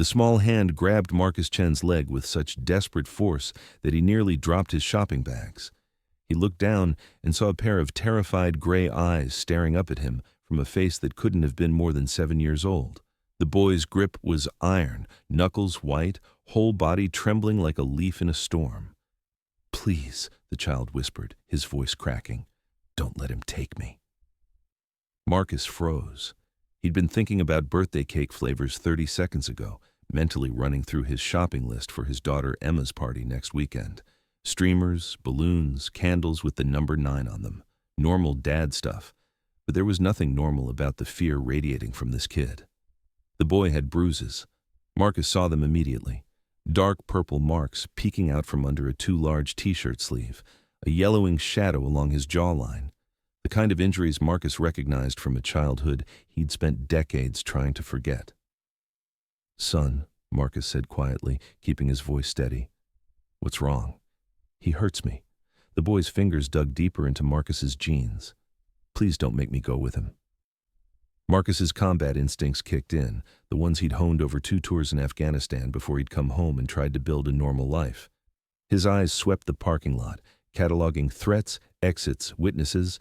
The small hand grabbed Marcus Chen's leg with such desperate force that he nearly dropped his shopping bags. He looked down and saw a pair of terrified gray eyes staring up at him from a face that couldn't have been more than 7 years old. The boy's grip was iron, knuckles white, whole body trembling like a leaf in a storm. "Please," the child whispered, his voice cracking, "don't let him take me." Marcus froze. He'd been thinking about birthday cake flavors 30 seconds ago, mentally running through his shopping list for his daughter Emma's party next weekend. Streamers, balloons, candles with the number 9 on them. Normal dad stuff. But there was nothing normal about the fear radiating from this kid. The boy had bruises. Marcus saw them immediately. Dark purple marks peeking out from under a too large t-shirt sleeve, a yellowing shadow along his jawline. The kind of injuries Marcus recognized from a childhood he'd spent decades trying to forget. "Son," Marcus said quietly, keeping his voice steady. "What's wrong?" "He hurts me." The boy's fingers dug deeper into Marcus's jeans. "Please don't make me go with him." Marcus's combat instincts kicked in, the ones he'd honed over 2 tours in Afghanistan before he'd come home and tried to build a normal life. His eyes swept the parking lot, cataloging threats, exits, witnesses.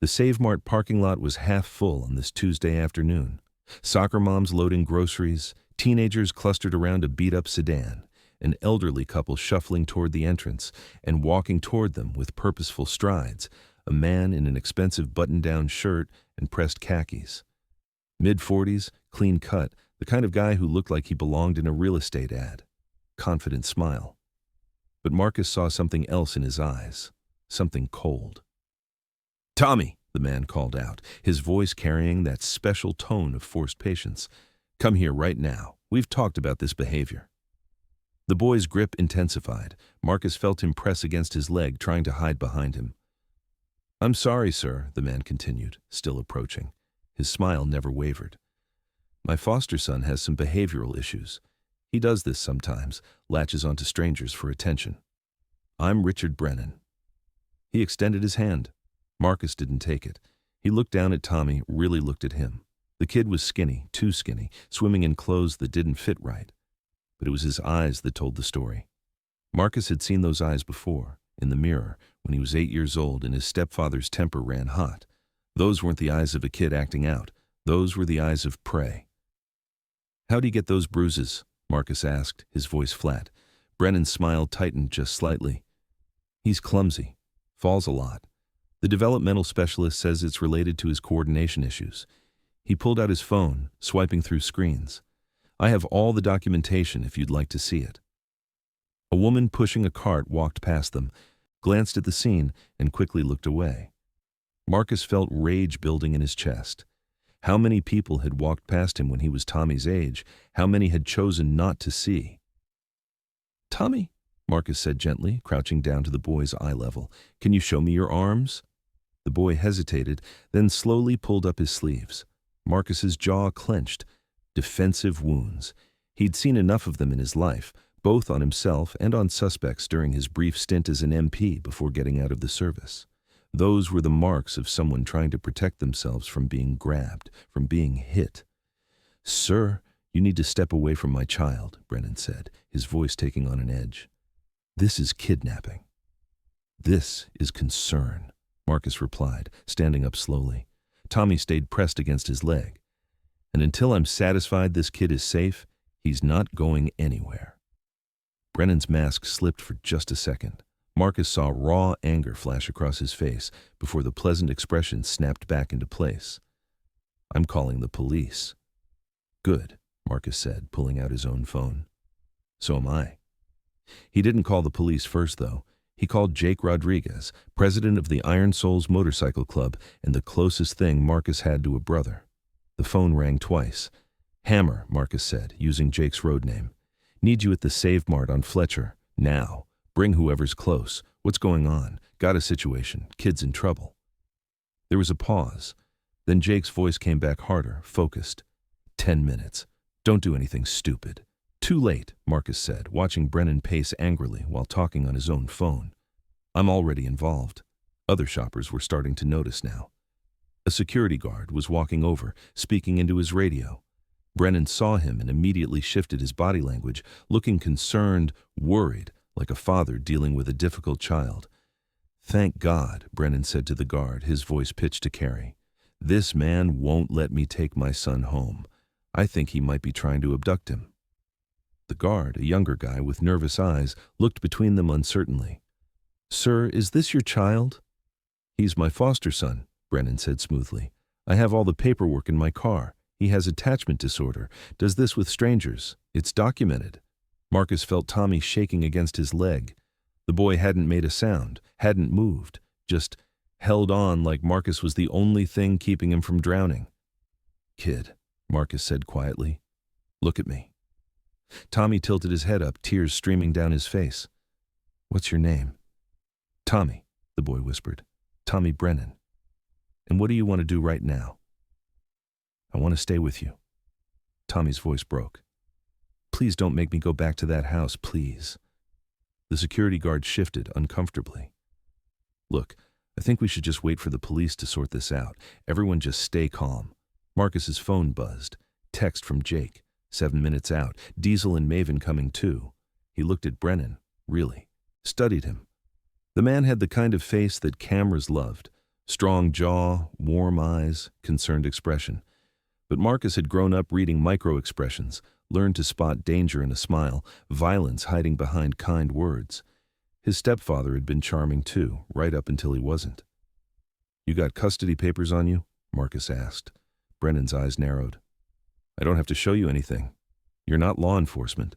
The Save Mart parking lot was half full on this Tuesday afternoon. Soccer moms loading groceries, teenagers clustered around a beat-up sedan, an elderly couple shuffling toward the entrance, and walking toward them with purposeful strides, a man in an expensive button-down shirt and pressed khakis. Mid-40s, clean cut, the kind of guy who looked like he belonged in a real estate ad. Confident smile. But Marcus saw something else in his eyes, something cold. "Tommy," the man called out, his voice carrying that special tone of forced patience. "Come here right now. We've talked about this behavior." The boy's grip intensified. Marcus felt him press against his leg, trying to hide behind him. "I'm sorry, sir," the man continued, still approaching. His smile never wavered. "My foster son has some behavioral issues. He does this sometimes, latches onto strangers for attention. I'm Richard Brennan." He extended his hand. Marcus didn't take it. He looked down at Tommy, really looked at him. The kid was skinny, too skinny, swimming in clothes that didn't fit right. But it was his eyes that told the story. Marcus had seen those eyes before, in the mirror, when he was 8 years old and his stepfather's temper ran hot. Those weren't the eyes of a kid acting out. Those were the eyes of prey. "How'd he get those bruises?" Marcus asked, his voice flat. Brennan's smile tightened just slightly. "He's clumsy. Falls a lot. The developmental specialist says it's related to his coordination issues." He pulled out his phone, swiping through screens. "I have all the documentation if you'd like to see it." A woman pushing a cart walked past them, glanced at the scene, and quickly looked away. Marcus felt rage building in his chest. How many people had walked past him when he was Tommy's age? How many had chosen not to see? "Tommy," Marcus said gently, crouching down to the boy's eye level, "can you show me your arms?" The boy hesitated, then slowly pulled up his sleeves. Marcus's jaw clenched. Defensive wounds. He'd seen enough of them in his life, both on himself and on suspects during his brief stint as an MP before getting out of the service. Those were the marks of someone trying to protect themselves from being grabbed, from being hit. "Sir, you need to step away from my child," Brennan said, his voice taking on an edge. "This is kidnapping." "This is concern," Marcus replied, standing up slowly. Tommy stayed pressed against his leg. "And until I'm satisfied this kid is safe, he's not going anywhere." Brennan's mask slipped for just a second. Marcus saw raw anger flash across his face before the pleasant expression snapped back into place. "I'm calling the police." "Good," Marcus said, pulling out his own phone. "So am I." He didn't call the police first, though. He called Jake Rodriguez, president of the Iron Souls Motorcycle Club and the closest thing Marcus had to a brother. The phone rang twice. "Hammer," Marcus said, using Jake's road name. "Need you at the Save Mart on Fletcher. Now. Bring whoever's close. What's going on? Got a situation. Kid's in trouble." There was a pause. Then Jake's voice came back harder, focused. 10 minutes. Don't do anything stupid." "Too late," Marcus said, watching Brennan pace angrily while talking on his own phone. "I'm already involved." Other shoppers were starting to notice now. A security guard was walking over, speaking into his radio. Brennan saw him and immediately shifted his body language, looking concerned, worried, like a father dealing with a difficult child. "Thank God," Brennan said to the guard, his voice pitched to Carrie. "This man won't let me take my son home. I think he might be trying to abduct him." The guard, a younger guy with nervous eyes, looked between them uncertainly. "Sir, is this your child?" "He's my foster son," Brennan said smoothly. "I have all the paperwork in my car. He has attachment disorder, does this with strangers. It's documented." Marcus felt Tommy shaking against his leg. The boy hadn't made a sound, hadn't moved, just held on like Marcus was the only thing keeping him from drowning. "Kid," Marcus said quietly, "look at me." Tommy tilted his head up, tears streaming down his face. "What's your name?" "Tommy," the boy whispered. "Tommy Brennan." "And what do you want to do right now?" "I want to stay with you." Tommy's voice broke. "Please don't make me go back to that house, please." The security guard shifted uncomfortably. "Look, I think we should just wait for the police to sort this out. Everyone just stay calm." Marcus's phone buzzed. Text from Jake. 7 minutes out. Diesel and Maven coming too. He looked at Brennan, really, studied him. The man had the kind of face that cameras loved. Strong jaw, warm eyes, concerned expression. But Marcus had grown up reading micro-expressions, learned to spot danger in a smile, violence hiding behind kind words. His stepfather had been charming too, right up until he wasn't. "You got custody papers on you?" Marcus asked. Brennan's eyes narrowed. "I don't have to show you anything. You're not law enforcement."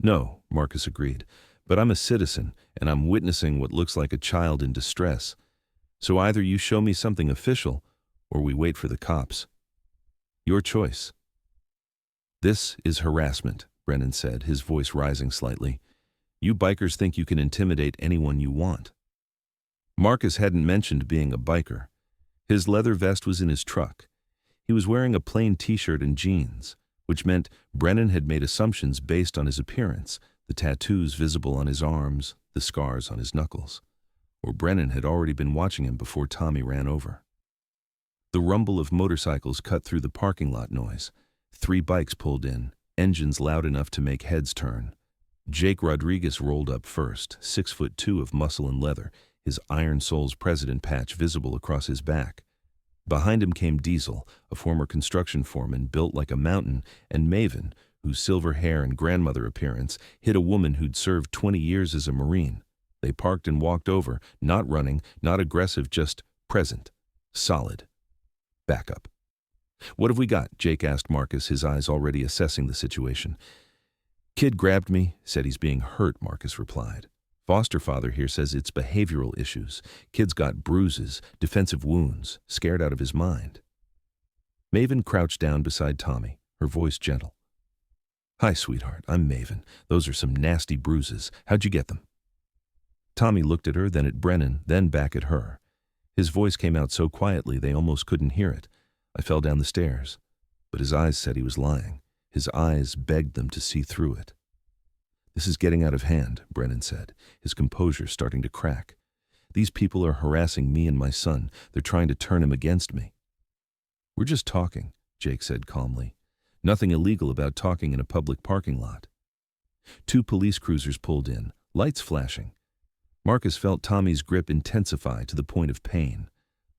"No," Marcus agreed, "but I'm a citizen, and I'm witnessing what looks like a child in distress. So either you show me something official, or we wait for the cops. Your choice." "This is harassment," Brennan said, his voice rising slightly. "You bikers think you can intimidate anyone you want." Marcus hadn't mentioned being a biker. His leather vest was in his truck. He was wearing a plain t-shirt and jeans, which meant Brennan had made assumptions based on his appearance, the tattoos visible on his arms, the scars on his knuckles. Or Brennan had already been watching him before Tommy ran over. The rumble of motorcycles cut through the parking lot noise. 3 bikes pulled in, engines loud enough to make heads turn. Jake Rodriguez rolled up first, 6'2" of muscle and leather, his Iron Souls president patch visible across his back. Behind him came Diesel, a former construction foreman built like a mountain, and Maven, whose silver hair and grandmother appearance hid a woman who'd served 20 years as a Marine. They parked and walked over, not running, not aggressive, just present, solid. Backup. "What have we got?" Jake asked Marcus, his eyes already assessing the situation. "Kid grabbed me, said he's being hurt," Marcus replied. "Foster father here says it's behavioral issues. Kid's got bruises, defensive wounds, scared out of his mind." Maven crouched down beside Tommy, her voice gentle. "Hi, sweetheart, I'm Maven. Those are some nasty bruises. How'd you get them?" Tommy looked at her, then at Brennan, then back at her. His voice came out so quietly they almost couldn't hear it. "I fell down the stairs." But his eyes said he was lying. His eyes begged them to see through it. "This is getting out of hand," Brennan said, his composure starting to crack. "These people are harassing me and my son. They're trying to turn him against me." "We're just talking," Jake said calmly. "Nothing illegal about talking in a public parking lot." 2 police cruisers pulled in, lights flashing. Marcus felt Tommy's grip intensify to the point of pain.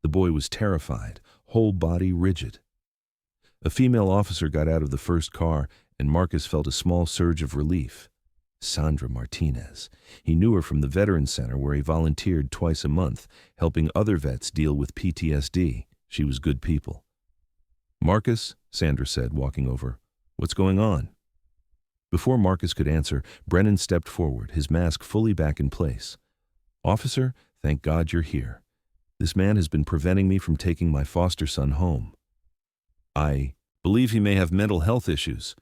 The boy was terrified, whole body rigid. A female officer got out of the first car, and Marcus felt a small surge of relief. Sandra Martinez. He knew her from the Veterans Center where he volunteered twice a month, helping other vets deal with PTSD. She was good people. "Marcus," Sandra said, walking over. "What's going on?" Before Marcus could answer, Brennan stepped forward, his mask fully back in place. "Officer, thank God you're here. This man has been preventing me from taking my foster son home. I believe he may have mental health issues.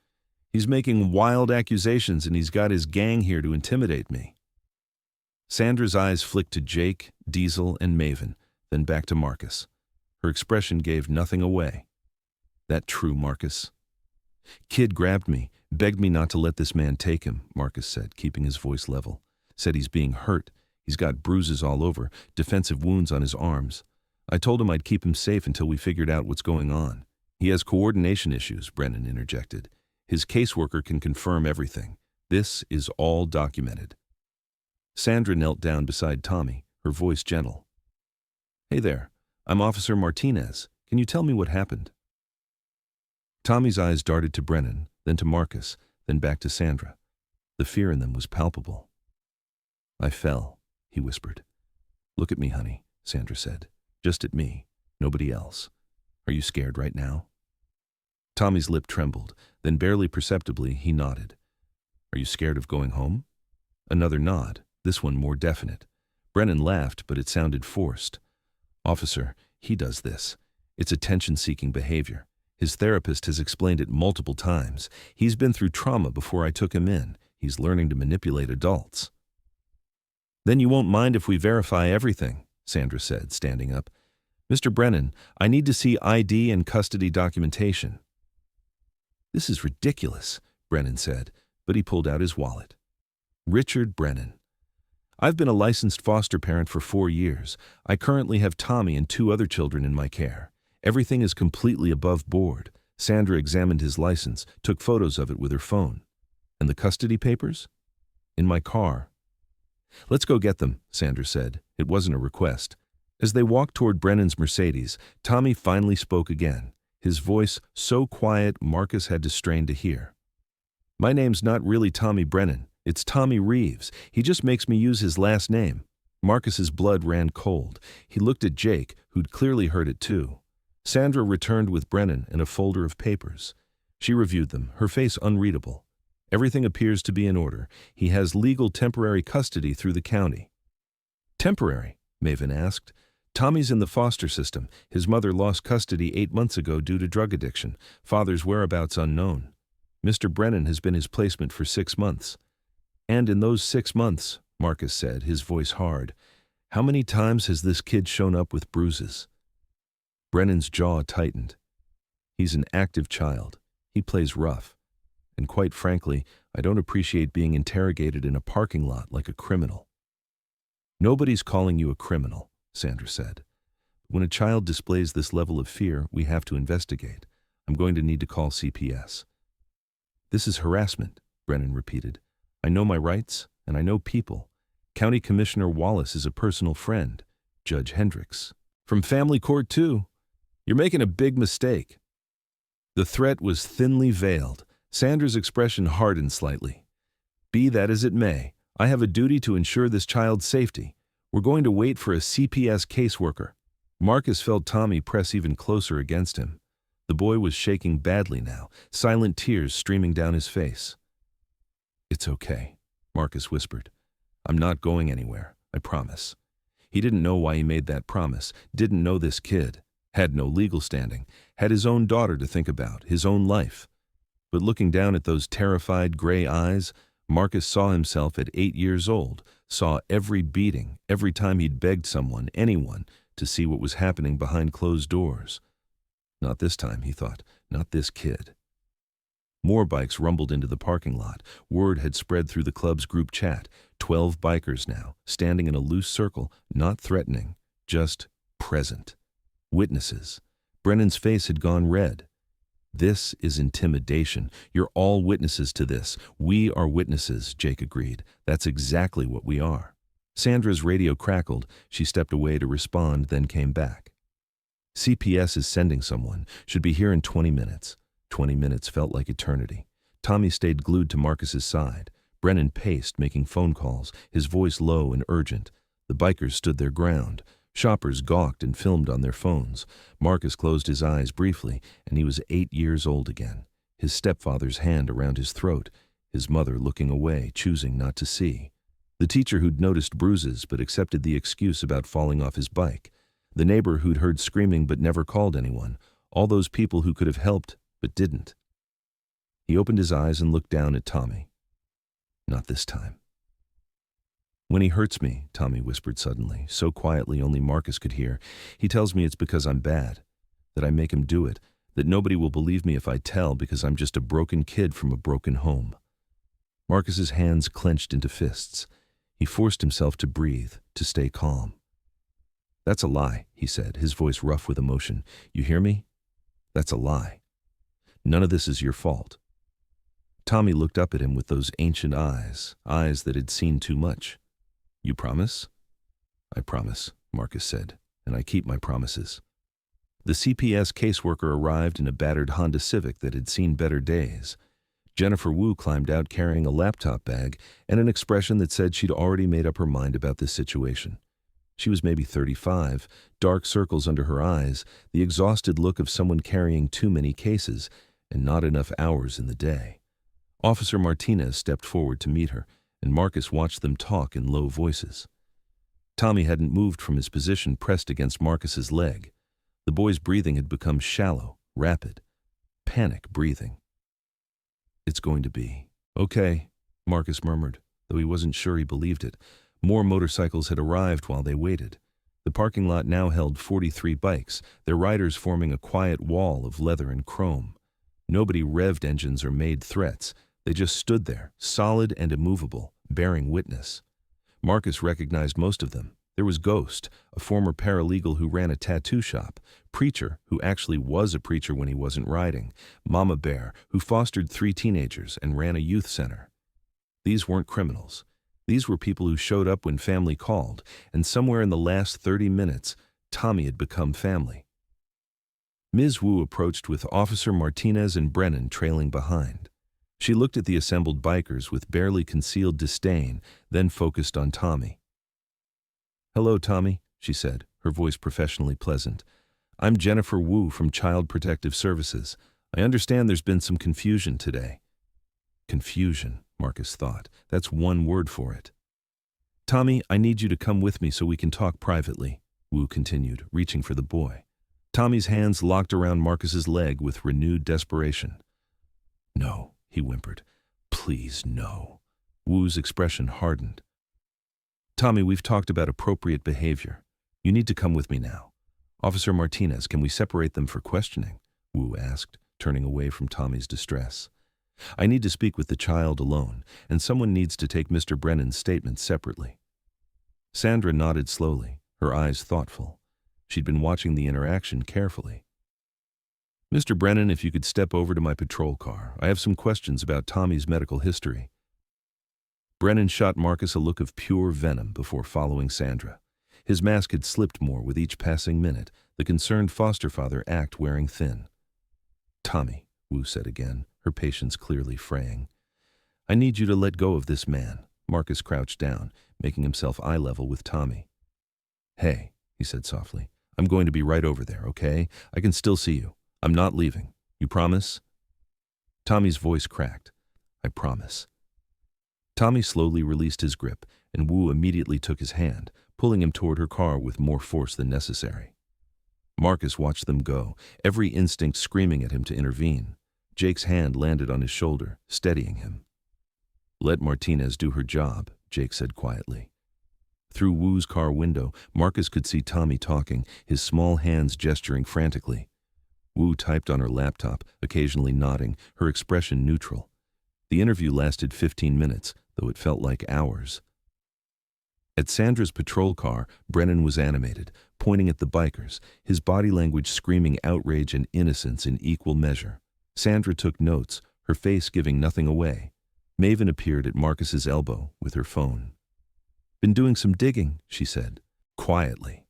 He's making wild accusations and he's got his gang here to intimidate me." Sandra's eyes flicked to Jake, Diesel, and Maven, then back to Marcus. Her expression gave nothing away. "That true, Marcus?" "Kid grabbed me, begged me not to let this man take him," Marcus said, keeping his voice level. "Said he's being hurt. He's got bruises all over, defensive wounds on his arms. I told him I'd keep him safe until we figured out what's going on. He has coordination issues, Brennan interjected. His caseworker can confirm everything. This is all documented. Sandra knelt down beside Tommy, her voice gentle. Hey there, I'm Officer Martinez. Can you tell me what happened? Tommy's eyes darted to Brennan, then to Marcus, then back to Sandra. The fear in them was palpable. I fell, he whispered. Look at me, honey, Sandra said. Just at me, nobody else. Are you scared right now? Tommy's lip trembled, then barely perceptibly he nodded. Are you scared of going home? Another nod, this one more definite. Brennan laughed, but it sounded forced. Officer, he does this. It's attention-seeking behavior. His therapist has explained it multiple times. He's been through trauma before I took him in. He's learning to manipulate adults. Then you won't mind if we verify everything, Sandra said, standing up. Mr. Brennan, I need to see ID and custody documentation. This is ridiculous, Brennan said, but he pulled out his wallet. Richard Brennan. I've been a licensed foster parent for 4 years. I currently have Tommy and 2 other children in my care. Everything is completely above board. Sandra examined his license, took photos of it with her phone. And the custody papers? In my car. Let's go get them, Sandra said. It wasn't a request. As they walked toward Brennan's Mercedes, Tommy finally spoke again, his voice so quiet Marcus had to strain to hear. My name's not really Tommy Brennan. It's Tommy Reeves. He just makes me use his last name. Marcus's blood ran cold. He looked at Jake, who'd clearly heard it too. Sandra returned with Brennan and a folder of papers. She reviewed them, her face unreadable. Everything appears to be in order. He has legal temporary custody through the county. Temporary? Maven asked. Tommy's in the foster system. His mother lost custody 8 months ago due to drug addiction. Father's whereabouts unknown. Mr. Brennan has been his placement for 6 months. And in those 6 months, Marcus said, his voice hard, how many times has this kid shown up with bruises? Brennan's jaw tightened. He's an active child. He plays rough. And quite frankly, I don't appreciate being interrogated in a parking lot like a criminal. Nobody's calling you a criminal, Sandra said. When a child displays this level of fear, we have to investigate. I'm going to need to call CPS. This is harassment, Brennan repeated. I know my rights, and I know people. County Commissioner Wallace is a personal friend. Judge Hendricks. From family court, too. You're making a big mistake. The threat was thinly veiled. Sandra's expression hardened slightly. Be that as it may, I have a duty to ensure this child's safety. We're going to wait for a CPS caseworker. Marcus felt Tommy press even closer against him. The boy was shaking badly now, silent tears streaming down his face. It's okay, Marcus whispered. I'm not going anywhere, I promise. He didn't know why he made that promise, didn't know this kid, had no legal standing, had his own daughter to think about, his own life. But looking down at those terrified gray eyes, Marcus saw himself at 8 years old, saw every beating, every time he'd begged someone, anyone, to see what was happening behind closed doors. Not this time, he thought, not this kid. More bikes rumbled into the parking lot. Word had spread through the club's group chat. 12 bikers now, standing in a loose circle, not threatening, just present. Witnesses. Brennan's face had gone red. This is intimidation. You're all witnesses to this. We are witnesses, Jake agreed. That's exactly what we are. Sandra's radio crackled. She stepped away to respond, then came back. CPS is sending someone. Should be here in 20 minutes. 20 minutes felt like eternity. Tommy stayed glued to Marcus's side. Brennan paced, making phone calls, his voice low and urgent. The bikers stood their ground. Shoppers gawked and filmed on their phones. Marcus closed his eyes briefly, and he was 8 years old again, his stepfather's hand around his throat, his mother looking away, choosing not to see. The teacher who'd noticed bruises but accepted the excuse about falling off his bike. The neighbor who'd heard screaming but never called anyone. All those people who could have helped but didn't. He opened his eyes and looked down at Tommy. Not this time. When he hurts me, Tommy whispered suddenly, so quietly only Marcus could hear, he tells me it's because I'm bad, that I make him do it, that nobody will believe me if I tell because I'm just a broken kid from a broken home. Marcus's hands clenched into fists. He forced himself to breathe, to stay calm. That's a lie, he said, his voice rough with emotion. You hear me? That's a lie. None of this is your fault. Tommy looked up at him with those ancient eyes, eyes that had seen too much. You promise? I promise, Marcus said, and I keep my promises. The CPS caseworker arrived in a battered Honda Civic that had seen better days. Jennifer Wu climbed out carrying a laptop bag and an expression that said she'd already made up her mind about this situation. She was maybe 35, dark circles under her eyes, the exhausted look of someone carrying too many cases and not enough hours in the day. Officer Martinez stepped forward to meet her, and Marcus watched them talk in low voices. Tommy hadn't moved from his position pressed against Marcus's leg. The boy's breathing had become shallow, rapid, panic breathing. It's going to be okay, Marcus murmured, though he wasn't sure he believed it. More motorcycles had arrived while they waited. The parking lot now held 43 bikes, their riders forming a quiet wall of leather and chrome. Nobody revved engines or made threats. They just stood there, solid and immovable, bearing witness. Marcus recognized most of them. There was Ghost, a former paralegal who ran a tattoo shop, Preacher, who actually was a preacher when he wasn't riding, Mama Bear, who fostered 3 teenagers and ran a youth center. These weren't criminals. These were people who showed up when family called, and somewhere in the last 30 minutes, Tommy had become family. Ms. Wu approached with Officer Martinez and Brennan trailing behind. She looked at the assembled bikers with barely concealed disdain, then focused on Tommy. "Hello, Tommy," she said, her voice professionally pleasant. "I'm Jennifer Wu from Child Protective Services. I understand there's been some confusion today." Confusion, Marcus thought. That's one word for it. "Tommy, I need you to come with me so we can talk privately," Wu continued, reaching for the boy. Tommy's hands locked around Marcus's leg with renewed desperation. "No," he whimpered. "Please, no." Wu's expression hardened. "Tommy, we've talked about appropriate behavior. You need to come with me now. Officer Martinez, can we separate them for questioning?" Wu asked, turning away from Tommy's distress. "I need to speak with the child alone, and someone needs to take Mr. Brennan's statement separately." Sandra nodded slowly, her eyes thoughtful. She'd been watching the interaction carefully. "Mr. Brennan, if you could step over to my patrol car. I have some questions about Tommy's medical history." Brennan shot Marcus a look of pure venom before following Sandra. His mask had slipped more with each passing minute, the concerned foster father act wearing thin. "Tommy," Wu said again, her patience clearly fraying. "I need you to let go of this man." Marcus crouched down, making himself eye level with Tommy. "Hey," he said softly, "I'm going to be right over there, okay? I can still see you. I'm not leaving. You promise?" Tommy's voice cracked. "I promise." Tommy slowly released his grip, and Wu immediately took his hand, pulling him toward her car with more force than necessary. Marcus watched them go, every instinct screaming at him to intervene. Jake's hand landed on his shoulder, steadying him. "Let Martinez do her job," Jake said quietly. Through Wu's car window, Marcus could see Tommy talking, his small hands gesturing frantically. Wu typed on her laptop, occasionally nodding, her expression neutral. The interview lasted 15 minutes, though it felt like hours. At Sandra's patrol car, Brennan was animated, pointing at the bikers, his body language screaming outrage and innocence in equal measure. Sandra took notes, her face giving nothing away. Maven appeared at Marcus's elbow with her phone. "Been doing some digging," she said, quietly.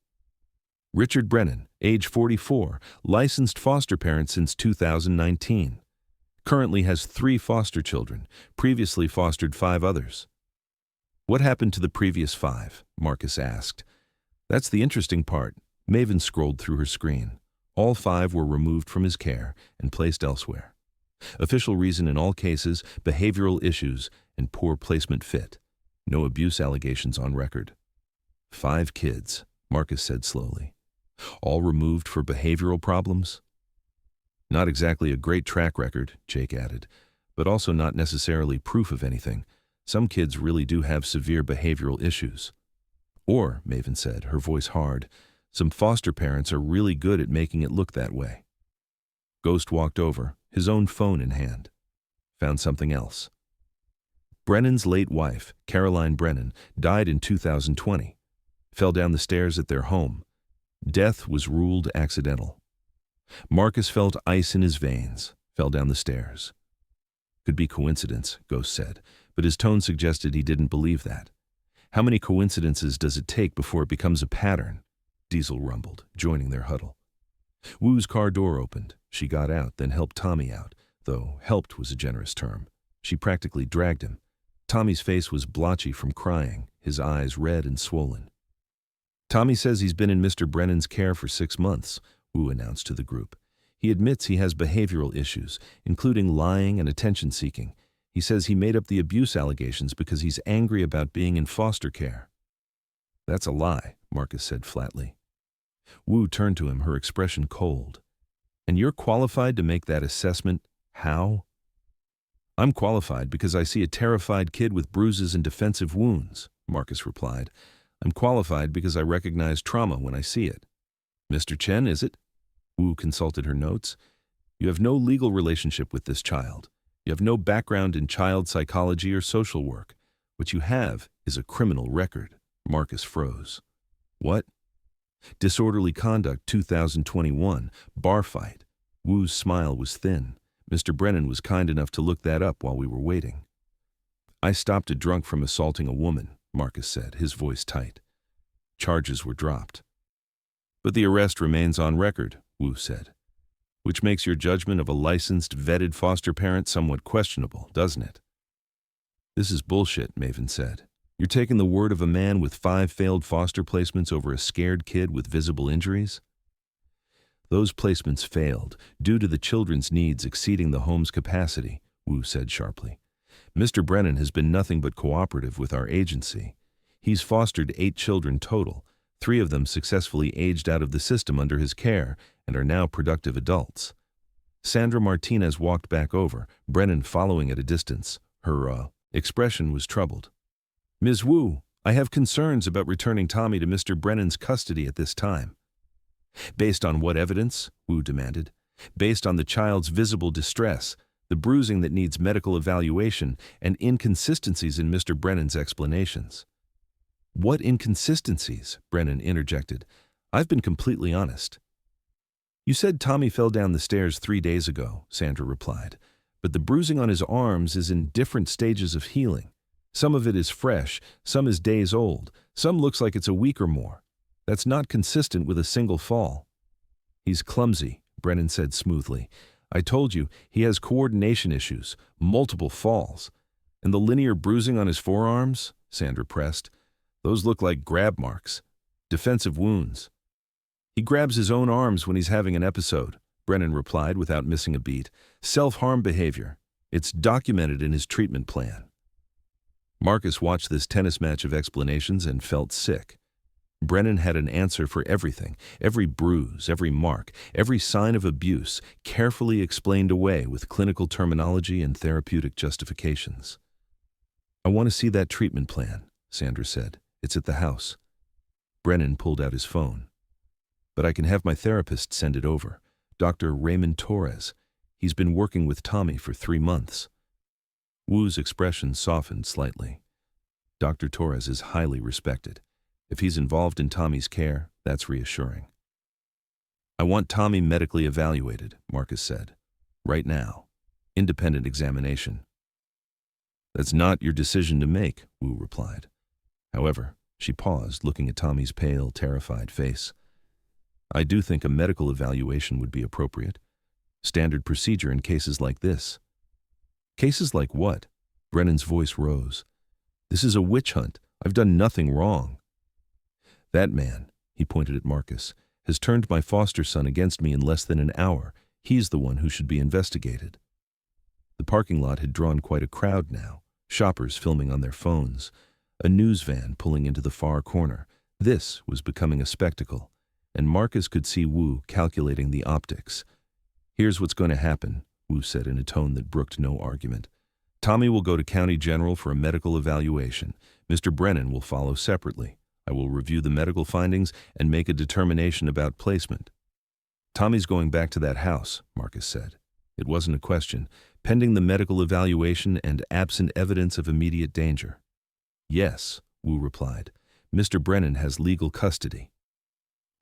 "Richard Brennan, age 44, licensed foster parent since 2019. Currently has 3 foster children, previously fostered 5 others." "What happened to the previous 5? Marcus asked. "That's the interesting part." Maven scrolled through her screen. All 5 were removed from his care and placed elsewhere. Official reason in all cases, behavioral issues and poor placement fit. No abuse allegations on record. 5 kids, Marcus said slowly. All removed for behavioral problems? "Not exactly a great track record," Jake added, "but also not necessarily proof of anything. Some kids really do have severe behavioral issues." "Or," Maven said, her voice hard, "some foster parents are really good at making it look that way." Ghost walked over, his own phone in hand. Found something else. Brennan's late wife, Caroline Brennan, died in 2020. Fell down the stairs at their home. Death was ruled accidental. Marcus felt ice in his veins, fell down the stairs. Could be coincidence, Ghost said, but his tone suggested he didn't believe that. How many coincidences does it take before it becomes a pattern? Diesel rumbled, joining their huddle. Wu's car door opened. She got out, then helped Tommy out, though helped was a generous term. She practically dragged him. Tommy's face was blotchy from crying, his eyes red and swollen. Tommy says he's been in Mr. Brennan's care for 6 months, Wu announced to the group. He admits he has behavioral issues, including lying and attention-seeking. He says he made up the abuse allegations because he's angry about being in foster care. That's a lie, Marcus said flatly. Wu turned to him, her expression cold. And you're qualified to make that assessment? How? I'm qualified because I see a terrified kid with bruises and defensive wounds, Marcus replied. I'm qualified because I recognize trauma when I see it. Mr. Chen, is it? Wu consulted her notes. You have no legal relationship with this child. You have no background in child psychology or social work. What you have is a criminal record. Marcus froze. What? Disorderly conduct 2021, bar fight. Wu's smile was thin. Mr. Brennan was kind enough to look that up while we were waiting. I stopped a drunk from assaulting a woman, Marcus said, his voice tight. Charges were dropped. But the arrest remains on record, Wu said. Which makes your judgment of a licensed, vetted foster parent somewhat questionable, doesn't it? This is bullshit, Maven said. You're taking the word of a man with 5 failed foster placements over a scared kid with visible injuries? Those placements failed due to the children's needs exceeding the home's capacity, Wu said sharply. Mr. Brennan has been nothing but cooperative with our agency. He's fostered 8 children total, 3 of them successfully aged out of the system under his care and are now productive adults. Sandra Martinez walked back over, Brennan following at a distance. Her expression was troubled. Ms. Wu, I have concerns about returning Tommy to Mr. Brennan's custody at this time. Based on what evidence? Wu demanded. Based on the child's visible distress, the bruising that needs medical evaluation, and inconsistencies in Mr. Brennan's explanations. What inconsistencies? Brennan interjected. I've been completely honest. You said Tommy fell down the stairs 3 days ago, Sandra replied, but the bruising on his arms is in different stages of healing. Some of it is fresh, some is days old, some looks like it's a week or more. That's not consistent with a single fall. He's clumsy, Brennan said smoothly. I told you, he has coordination issues, multiple falls. And the linear bruising on his forearms? Sandra pressed. Those look like grab marks, defensive wounds. He grabs his own arms when he's having an episode, Brennan replied without missing a beat. Self-harm behavior. It's documented in his treatment plan. Marcus watched this tennis match of explanations and felt sick. Brennan had an answer for everything, every bruise, every mark, every sign of abuse, carefully explained away with clinical terminology and therapeutic justifications. I want to see that treatment plan, Sandra said. It's at the house. Brennan pulled out his phone. But I can have my therapist send it over. Dr. Raymond Torres. He's been working with Tommy for 3 months. Wu's expression softened slightly. Dr. Torres is highly respected. If he's involved in Tommy's care, that's reassuring. I want Tommy medically evaluated, Marcus said. Right now. Independent examination. That's not your decision to make, Wu replied. However, she paused, looking at Tommy's pale, terrified face. I do think a medical evaluation would be appropriate. Standard procedure in cases like this. Cases like what? Brennan's voice rose. This is a witch hunt. I've done nothing wrong. That man, he pointed at Marcus, has turned my foster son against me in less than an hour. He's the one who should be investigated. The parking lot had drawn quite a crowd now, shoppers filming on their phones, a news van pulling into the far corner. This was becoming a spectacle, and Marcus could see Wu calculating the optics. Here's what's going to happen, Wu said in a tone that brooked no argument. Tommy will go to County General for a medical evaluation. Mr. Brennan will follow separately. I will review the medical findings and make a determination about placement. Tommy's going back to that house, Marcus said. It wasn't a question, pending the medical evaluation and absent evidence of immediate danger. Yes, Wu replied. Mr. Brennan has legal custody.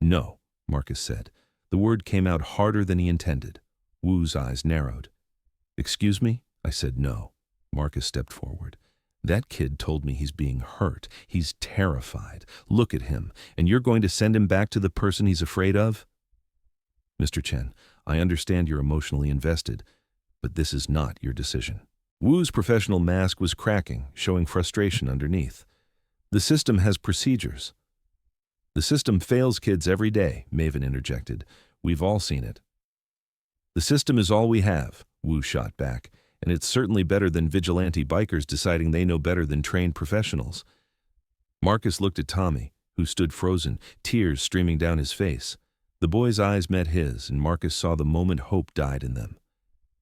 No, Marcus said. The word came out harder than he intended. Wu's eyes narrowed. "Excuse me?" I said no. Marcus stepped forward. "That kid told me he's being hurt. He's terrified. Look at him. And you're going to send him back to the person he's afraid of?" "Mr. Chen, I understand you're emotionally invested, but this is not your decision." Wu's professional mask was cracking, showing frustration underneath. "The system has procedures." "The system fails kids every day," Maven interjected. "We've all seen it." "The system is all we have," Wu shot back, "and it's certainly better than vigilante bikers deciding they know better than trained professionals." Marcus looked at Tommy, who stood frozen, tears streaming down his face. The boy's eyes met his, and Marcus saw the moment hope died in them.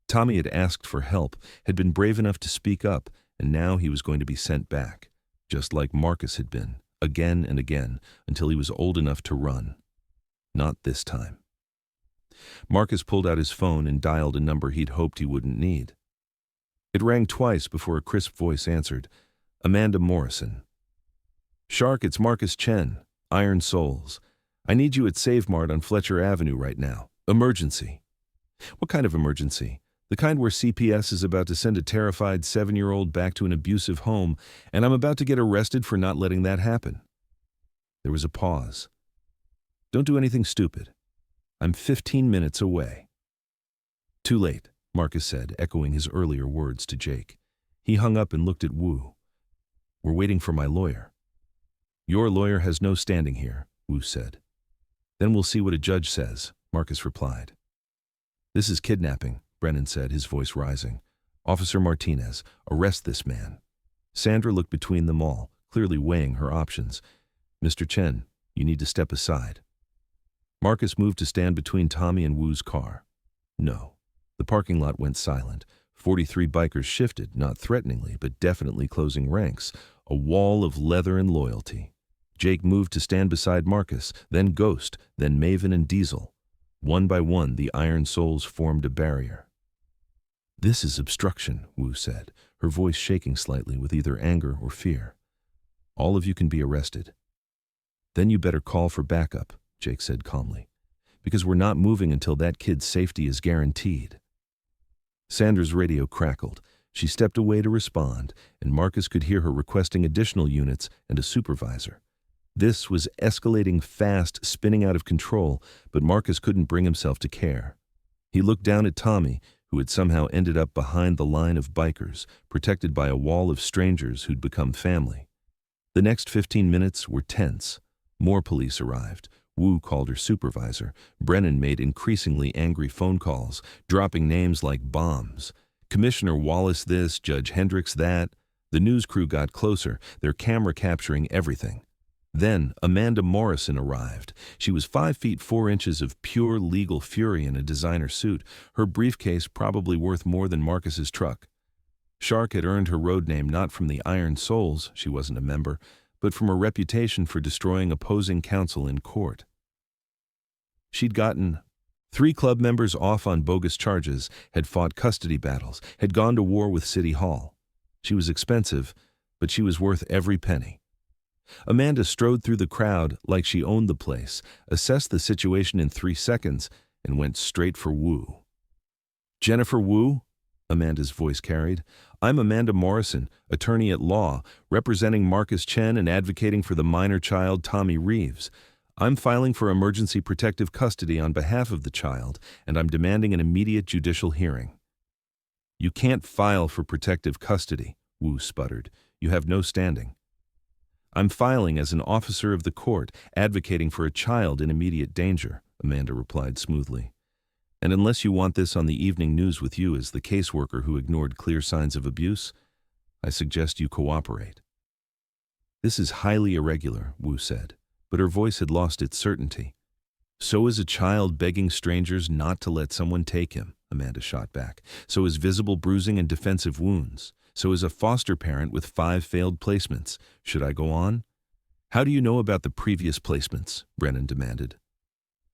Tommy had asked for help, had been brave enough to speak up, and now he was going to be sent back, just like Marcus had been, again and again, until he was old enough to run. Not this time. Marcus pulled out his phone and dialed a number he'd hoped he wouldn't need. It rang twice before a crisp voice answered. Amanda Morrison. "Shark, it's Marcus Chen, Iron Souls. I need you at Save Mart on Fletcher Avenue right now. Emergency." "What kind of emergency?" "The kind where CPS is about to send a terrified 7-year-old back to an abusive home, and I'm about to get arrested for not letting that happen." There was a pause. "Don't do anything stupid. I'm 15 minutes away." "Too late," Marcus said, echoing his earlier words to Jake. He hung up and looked at Wu. "We're waiting for my lawyer." "Your lawyer has no standing here," Wu said. "Then we'll see what a judge says," Marcus replied. "This is kidnapping," Brennan said, his voice rising. "Officer Martinez, arrest this man." Sandra looked between them all, clearly weighing her options. "Mr. Chen, you need to step aside." Marcus moved to stand between Tommy and Wu's car. No. The parking lot went silent. 43 bikers shifted, not threateningly, but definitely closing ranks, a wall of leather and loyalty. Jake moved to stand beside Marcus, then Ghost, then Maven and Diesel. One by one, the Iron Souls formed a barrier. "This is obstruction," Wu said, her voice shaking slightly with either anger or fear. "All of you can be arrested." "Then you better call for backup," Jake said calmly, "because we're not moving until that kid's safety is guaranteed." Sandra's radio crackled. She stepped away to respond, and Marcus could hear her requesting additional units and a supervisor. This was escalating fast, spinning out of control, but Marcus couldn't bring himself to care. He looked down at Tommy, who had somehow ended up behind the line of bikers, protected by a wall of strangers who'd become family. The next 15 minutes were tense. More police arrived. Wu called her supervisor. Brennan made increasingly angry phone calls, dropping names like bombs. Commissioner Wallace this, Judge Hendricks that. The news crew got closer, their camera capturing everything. Then Amanda Morrison arrived. She was 5 feet 4 inches of pure legal fury in a designer suit, her briefcase probably worth more than Marcus's truck. Shark had earned her road name not from the Iron Souls, she wasn't a member, but from her reputation for destroying opposing counsel in court. She'd gotten 3 club members off on bogus charges, had fought custody battles, had gone to war with City Hall. She was expensive, but she was worth every penny. Amanda strode through the crowd like she owned the place, assessed the situation in 3 seconds, and went straight for Wu. "Jennifer Wu?" Amanda's voice carried. "I'm Amanda Morrison, attorney at law, representing Marcus Chen and advocating for the minor child Tommy Reeves. I'm filing for emergency protective custody on behalf of the child, and I'm demanding an immediate judicial hearing." "You can't file for protective custody," Wu sputtered. "You have no standing." "I'm filing as an officer of the court, advocating for a child in immediate danger," Amanda replied smoothly. "And unless you want this on the evening news with you as the caseworker who ignored clear signs of abuse, I suggest you cooperate." "This is highly irregular," Wu said, but her voice had lost its certainty. "So is a child begging strangers not to let someone take him," Amanda shot back. "So is visible bruising and defensive wounds. So is a foster parent with 5 failed placements. Should I go on?" "How do you know about the previous placements?" Brennan demanded.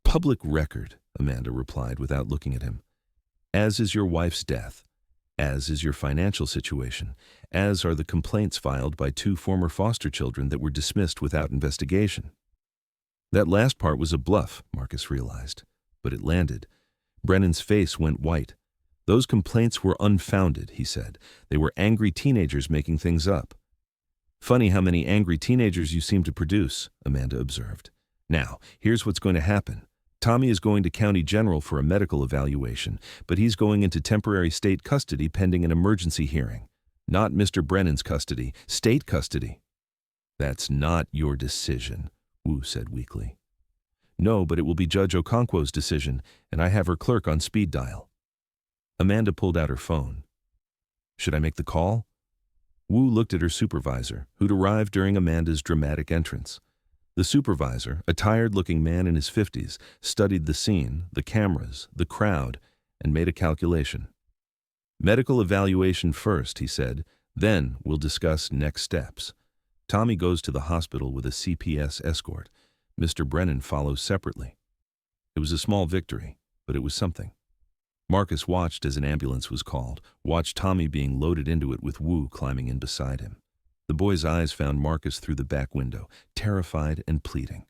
"Public record," Amanda replied without looking at him. "As is your wife's death. As is your financial situation. As are the complaints filed by 2 former foster children that were dismissed without investigation." That last part was a bluff, Marcus realized. but it landed. Brennan's face went white. Those complaints were unfounded, he said. They were angry teenagers making things up. Funny how many angry teenagers you seem to produce, Amanda observed. Now, here's what's going to happen. Tommy is going to County General for a medical evaluation, but he's going into temporary state custody pending an emergency hearing. Not Mr. Brennan's custody, state custody. That's not your decision, Wu said weakly. No, but it will be Judge Okonkwo's decision, and I have her clerk on speed dial. Amanda pulled out her phone. Should I make the call? Wu looked at her supervisor, who'd arrived during Amanda's dramatic entrance. The supervisor, a tired-looking man in his 50s, studied the scene, the cameras, the crowd, and made a calculation. Medical evaluation first, he said. Then we'll discuss next steps. Tommy goes to the hospital with a CPS escort. Mr. Brennan follows separately. It was a small victory, but it was something. Marcus watched as an ambulance was called, watched Tommy being loaded into it with Wu climbing in beside him. The boy's eyes found Marcus through the back window, terrified and pleading.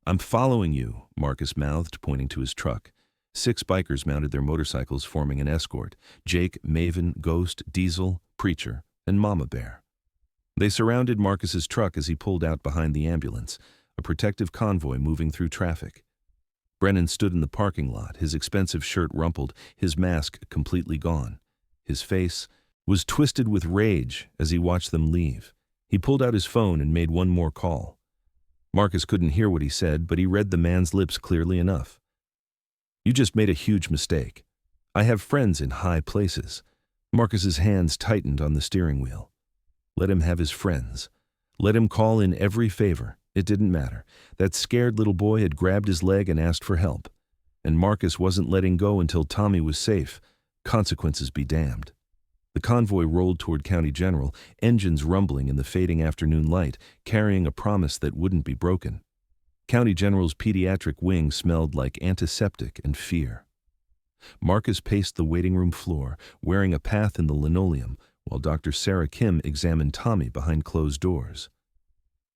I'm following you, Marcus mouthed, pointing to his truck. 6 bikers mounted their motorcycles, forming an escort. Jake, Maven, Ghost, Diesel, Preacher, and Mama Bear. They surrounded Marcus's truck as he pulled out behind the ambulance, a protective convoy moving through traffic. Brennan stood in the parking lot, his expensive shirt rumpled, his mask completely gone. His face was twisted with rage as he watched them leave. He pulled out his phone and made one more call. Marcus couldn't hear what he said, but he read the man's lips clearly enough. You just made a huge mistake. I have friends in high places. Marcus's hands tightened on the steering wheel. Let him have his friends. Let him call in every favor. It didn't matter. That scared little boy had grabbed his leg and asked for help. And Marcus wasn't letting go until Tommy was safe. Consequences be damned. The convoy rolled toward County General, engines rumbling in the fading afternoon light, carrying a promise that wouldn't be broken. County General's pediatric wing smelled like antiseptic and fear. Marcus paced the waiting room floor, wearing a path in the linoleum, while Dr. Sarah Kim examined Tommy behind closed doors.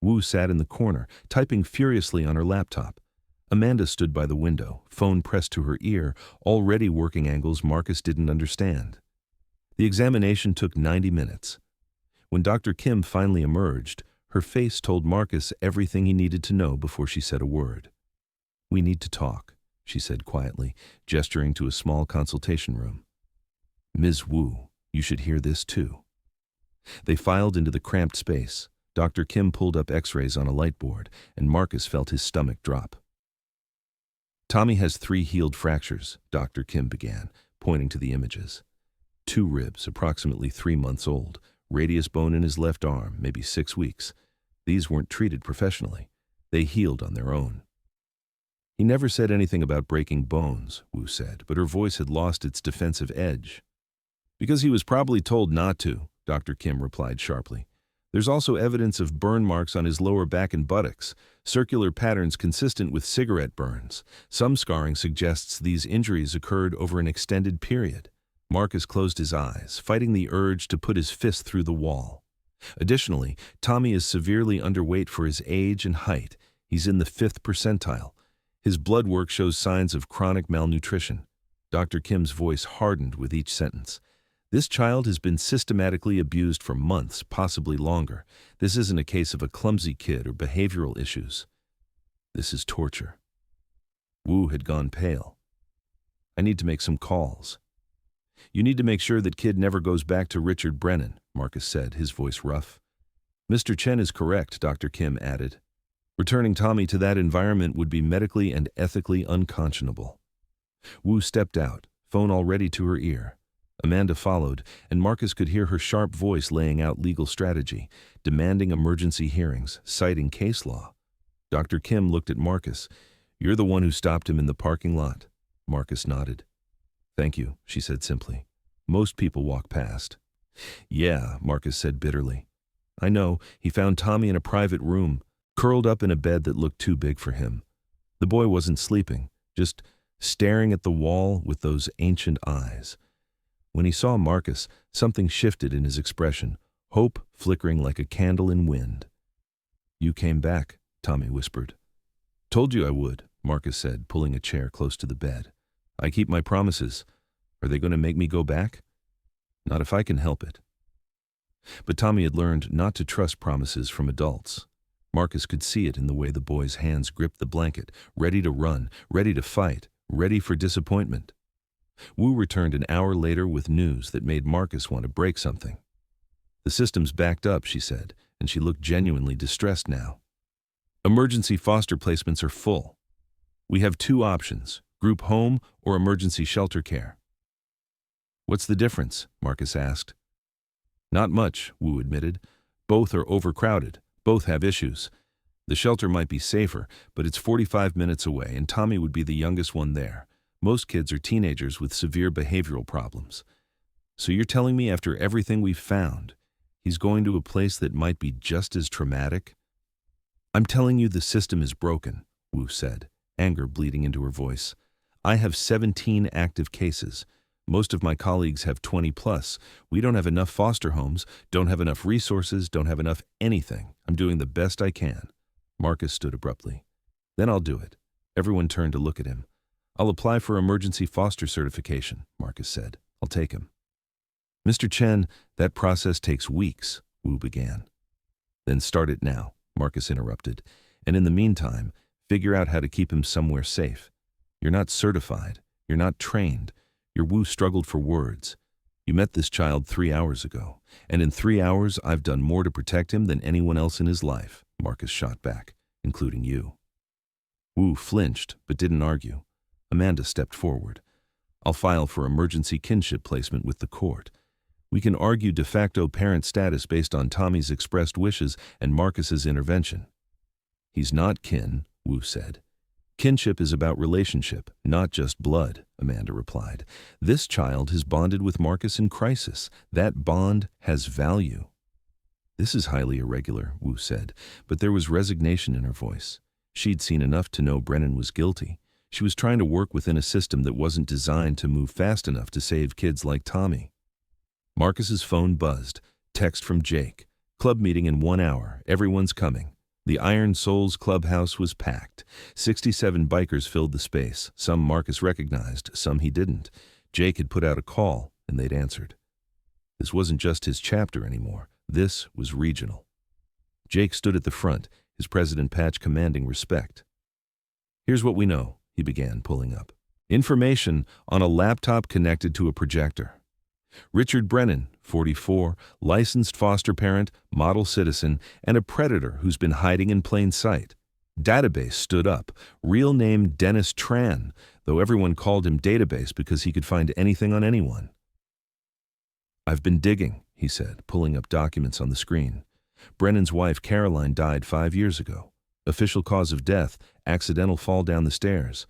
Wu sat in the corner, typing furiously on her laptop. Amanda stood by the window, phone pressed to her ear, already working angles Marcus didn't understand. The examination took 90 minutes. When Dr. Kim finally emerged, her face told Marcus everything he needed to know before she said a word. We need to talk, she said quietly, gesturing to a small consultation room. Ms. Wu, you should hear this too. They filed into the cramped space. Dr. Kim pulled up x-rays on a light board, and Marcus felt his stomach drop. Tommy has 3 healed fractures, Dr. Kim began, pointing to the images. 2 ribs, approximately 3 months old, radius bone in his left arm, maybe 6 weeks. These weren't treated professionally. They healed on their own. He never said anything about breaking bones, Wu said, but her voice had lost its defensive edge. Because he was probably told not to, Dr. Kim replied sharply. There's also evidence of burn marks on his lower back and buttocks, circular patterns consistent with cigarette burns. Some scarring suggests these injuries occurred over an extended period. Marcus closed his eyes, fighting the urge to put his fist through the wall. Additionally, Tommy is severely underweight for his age and height. He's in the 5th percentile. His blood work shows signs of chronic malnutrition. Dr. Kim's voice hardened with each sentence. This child has been systematically abused for months, possibly longer. This isn't a case of a clumsy kid or behavioral issues. This is torture. Wu had gone pale. I need to make some calls. You need to make sure that kid never goes back to Richard Brennan, Marcus said, his voice rough. Mr. Chen is correct, Dr. Kim added. Returning Tommy to that environment would be medically and ethically unconscionable. Wu stepped out, phone already to her ear. Amanda followed, and Marcus could hear her sharp voice laying out legal strategy, demanding emergency hearings, citing case law. Dr. Kim looked at Marcus. You're the one who stopped him in the parking lot. Marcus nodded. Thank you, she said simply. Most people walk past. Yeah, Marcus said bitterly. I know, he found Tommy in a private room, curled up in a bed that looked too big for him. The boy wasn't sleeping, just staring at the wall with those ancient eyes. When he saw Marcus, something shifted in his expression, hope flickering like a candle in wind. You came back, Tommy whispered. Told you I would, Marcus said, pulling a chair close to the bed. I keep my promises. Are they going to make me go back? Not if I can help it. But Tommy had learned not to trust promises from adults. Marcus could see it in the way the boy's hands gripped the blanket, ready to run, ready to fight, ready for disappointment. Wu returned an hour later with news that made Marcus want to break something. The system's backed up, she said, and she looked genuinely distressed now. Emergency foster placements are full. We have 2 options, group home or emergency shelter care. What's the difference? Marcus asked. Not much, Wu admitted. Both are overcrowded. Both have issues. The shelter might be safer, but it's 45 minutes away, and Tommy would be the youngest one there. Most kids are teenagers with severe behavioral problems. So you're telling me after everything we've found, he's going to a place that might be just as traumatic? I'm telling you the system is broken, Wu said, anger bleeding into her voice. I have 17 active cases. Most of my colleagues have 20 plus. We don't have enough foster homes, don't have enough resources, don't have enough anything. I'm doing the best I can. Marcus stood abruptly. Then I'll do it. Everyone turned to look at him. I'll apply for emergency foster certification, Marcus said. I'll take him. Mr. Chen, that process takes weeks, Wu began. Then start it now, Marcus interrupted. And in the meantime, figure out how to keep him somewhere safe. You're not certified. You're not trained. Your Wu struggled for words. You met this child 3 hours ago, and in 3 hours I've done more to protect him than anyone else in his life, Marcus shot back, including you. Wu flinched, but didn't argue. Amanda stepped forward. I'll file for emergency kinship placement with the court. We can argue de facto parent status based on Tommy's expressed wishes and Marcus's intervention. He's not kin, Wu said. Kinship is about relationship, not just blood, Amanda replied. This child has bonded with Marcus in crisis. That bond has value. This is highly irregular, Wu said, but there was resignation in her voice. She'd seen enough to know Brennan was guilty. She was trying to work within a system that wasn't designed to move fast enough to save kids like Tommy. Marcus's phone buzzed. Text from Jake. Club meeting in 1 hour. Everyone's coming. The Iron Souls clubhouse was packed. 67 bikers filled the space. Some Marcus recognized, some he didn't. Jake had put out a call, and they'd answered. This wasn't just his chapter anymore. This was regional. Jake stood at the front, his president patch commanding respect. Here's what we know, he began, pulling up. Information on a laptop connected to a projector. Richard Brennan, 44, licensed foster parent, model citizen, and a predator who's been hiding in plain sight. Database stood up. Real name Dennis Tran, though everyone called him Database because he could find anything on anyone. I've been digging, he said, pulling up documents on the screen. Brennan's wife Caroline died 5 years ago. Official cause of death, accidental fall down the stairs.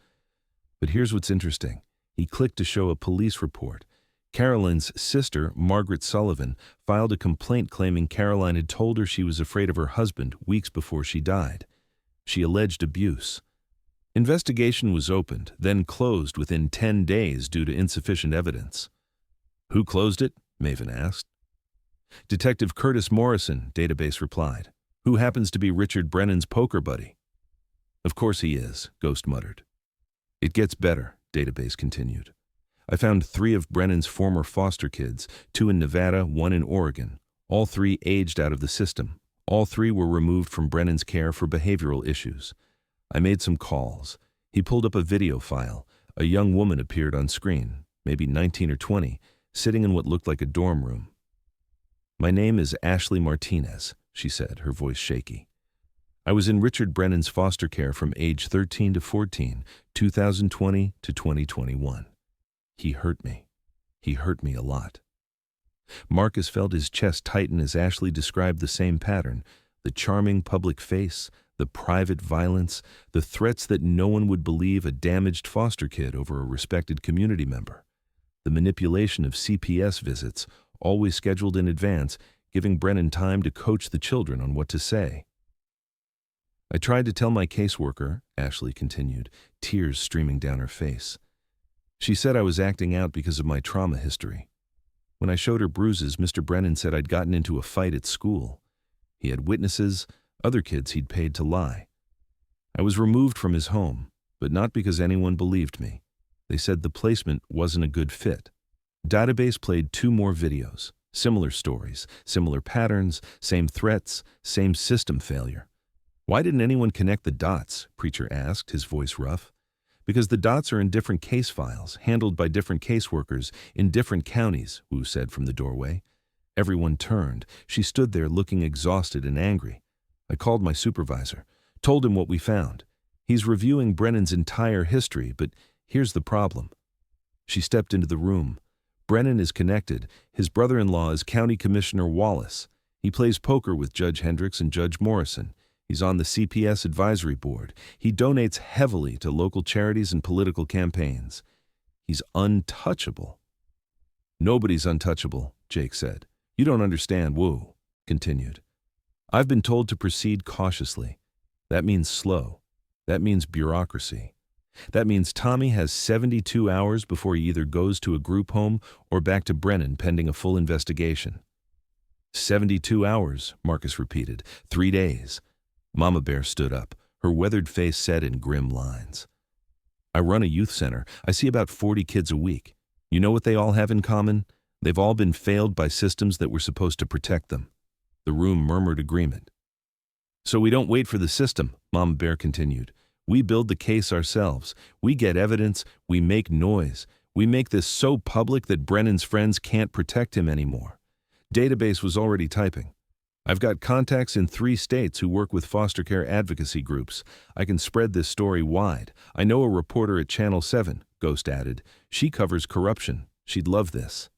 But here's what's interesting. He clicked to show a police report. Caroline's sister, Margaret Sullivan, filed a complaint claiming Caroline had told her she was afraid of her husband weeks before she died. She alleged abuse. Investigation was opened, then closed within 10 days due to insufficient evidence. Who closed it? Maven asked. Detective Curtis Morrison, Database replied. Who happens to be Richard Brennan's poker buddy? Of course he is, Ghost muttered. It gets better, Database continued. I found 3 of Brennan's former foster kids, 2 in Nevada, 1 in Oregon. All 3 aged out of the system. All 3 were removed from Brennan's care for behavioral issues. I made some calls. He pulled up a video file. A young woman appeared on screen, maybe 19 or 20, sitting in what looked like a dorm room. My name is Ashley Martinez, she said, her voice shaky. I was in Richard Brennan's foster care from age 13 to 14, 2020 to 2021. He hurt me. He hurt me a lot. Marcus felt his chest tighten as Ashley described the same pattern, the charming public face, the private violence, the threats that no one would believe a damaged foster kid over a respected community member, the manipulation of CPS visits, always scheduled in advance, giving Brennan time to coach the children on what to say. I tried to tell my caseworker, Ashley continued, tears streaming down her face. She said I was acting out because of my trauma history. When I showed her bruises, Mr. Brennan said I'd gotten into a fight at school. He had witnesses, other kids he'd paid to lie. I was removed from his home. but not because anyone believed me. They said the placement wasn't a good fit. Database played 2 more videos. Similar stories, similar patterns, same threats, same system failure. Why didn't anyone connect the dots? Preacher asked, his voice rough. Because the dots are in different case files, handled by different caseworkers in different counties, Wu said from the doorway. Everyone turned. She stood there looking exhausted and angry. I called my supervisor, told him what we found. He's reviewing Brennan's entire history, but here's the problem. She stepped into the room. Brennan is connected. His brother-in-law is County Commissioner Wallace. He plays poker with Judge Hendricks and Judge Morrison. He's on the CPS advisory board. He donates heavily to local charities and political campaigns. He's untouchable. Nobody's untouchable, Jake said. You don't understand, Wu continued. I've been told to proceed cautiously. That means slow. That means bureaucracy. That means Tommy has 72 hours before he either goes to a group home or back to Brennan pending a full investigation. 72 hours, Marcus repeated. 3 days. Mama Bear stood up, her weathered face set in grim lines. I run a youth center. I see about 40 kids a week. You know what they all have in common? They've all been failed by systems that were supposed to protect them. The room murmured agreement. So we don't wait for the system, Mama Bear continued. We build the case ourselves. We get evidence. We make noise. We make this so public that Brennan's friends can't protect him anymore. Database was already typing. I've got contacts in 3 states who work with foster care advocacy groups. I can spread this story wide. I know a reporter at Channel 7, Ghost added. She covers corruption. She'd love this.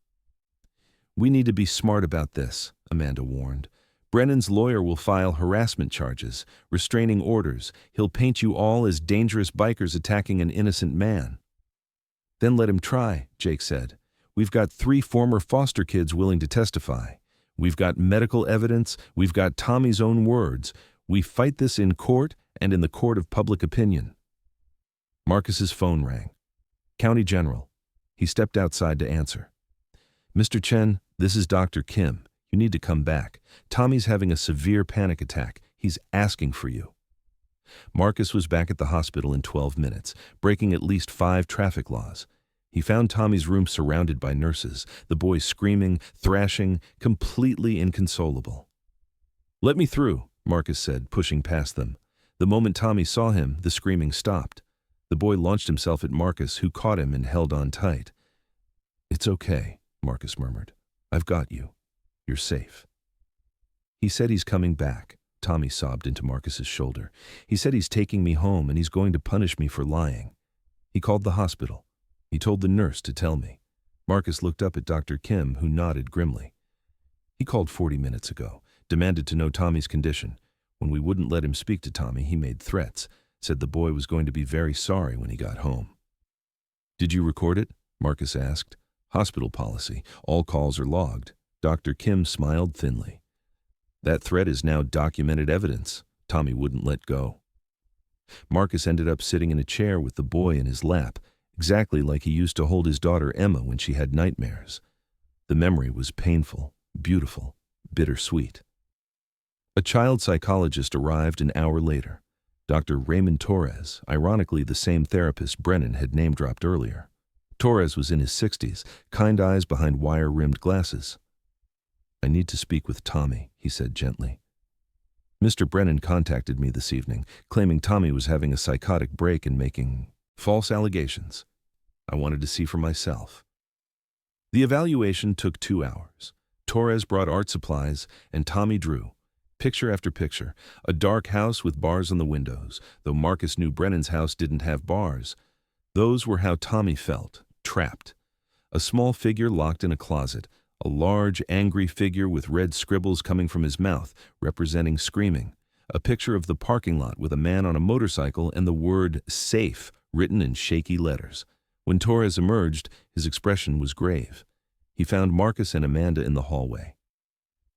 We need to be smart about this, Amanda warned. Brennan's lawyer will file harassment charges, restraining orders. He'll paint you all as dangerous bikers attacking an innocent man. Then let him try, Jake said. We've got 3 former foster kids willing to testify. We've got medical evidence. We've got Tommy's own words. We fight this in court and in the court of public opinion. Marcus's phone rang. County General. He stepped outside to answer. Mr. Chen, this is Dr. Kim. You need to come back. Tommy's having a severe panic attack. He's asking for you. Marcus was back at the hospital in 12 minutes, breaking at least 5 traffic laws. He found Tommy's room surrounded by nurses, the boy screaming, thrashing, completely inconsolable. Let me through, Marcus said, pushing past them. The moment Tommy saw him, the screaming stopped. The boy launched himself at Marcus, who caught him and held on tight. It's okay, Marcus murmured. I've got you. You're safe. He said he's coming back. Tommy sobbed into Marcus's shoulder. He said he's taking me home and he's going to punish me for lying. He called the hospital. He told the nurse to tell me. Marcus looked up at Dr. Kim, who nodded grimly. He called 40 minutes ago, demanded to know Tommy's condition. When we wouldn't let him speak to Tommy, he made threats, said the boy was going to be very sorry when he got home. Did you record it? Marcus asked. Hospital policy. All calls are logged. Dr. Kim smiled thinly. That threat is now documented evidence. Tommy wouldn't let go. Marcus ended up sitting in a chair with the boy in his lap, exactly like he used to hold his daughter Emma when she had nightmares. The memory was painful, beautiful, bittersweet. A child psychologist arrived an hour later. Dr. Raymond Torres, ironically the same therapist Brennan had name-dropped earlier. Torres was in his 60s, kind eyes behind wire-rimmed glasses. I need to speak with Tommy, he said gently. Mr. Brennan contacted me this evening, claiming Tommy was having a psychotic break and making false allegations. I wanted to see for myself. The evaluation took 2 hours. Torres brought art supplies, and Tommy drew. Picture after picture, a dark house with bars on the windows, though Marcus knew Brennan's house didn't have bars. Those were how Tommy felt, trapped. A small figure locked in a closet, a large, angry figure with red scribbles coming from his mouth, representing screaming. A picture of the parking lot with a man on a motorcycle and the word safe written in shaky letters. When Torres emerged, his expression was grave. He found Marcus and Amanda in the hallway.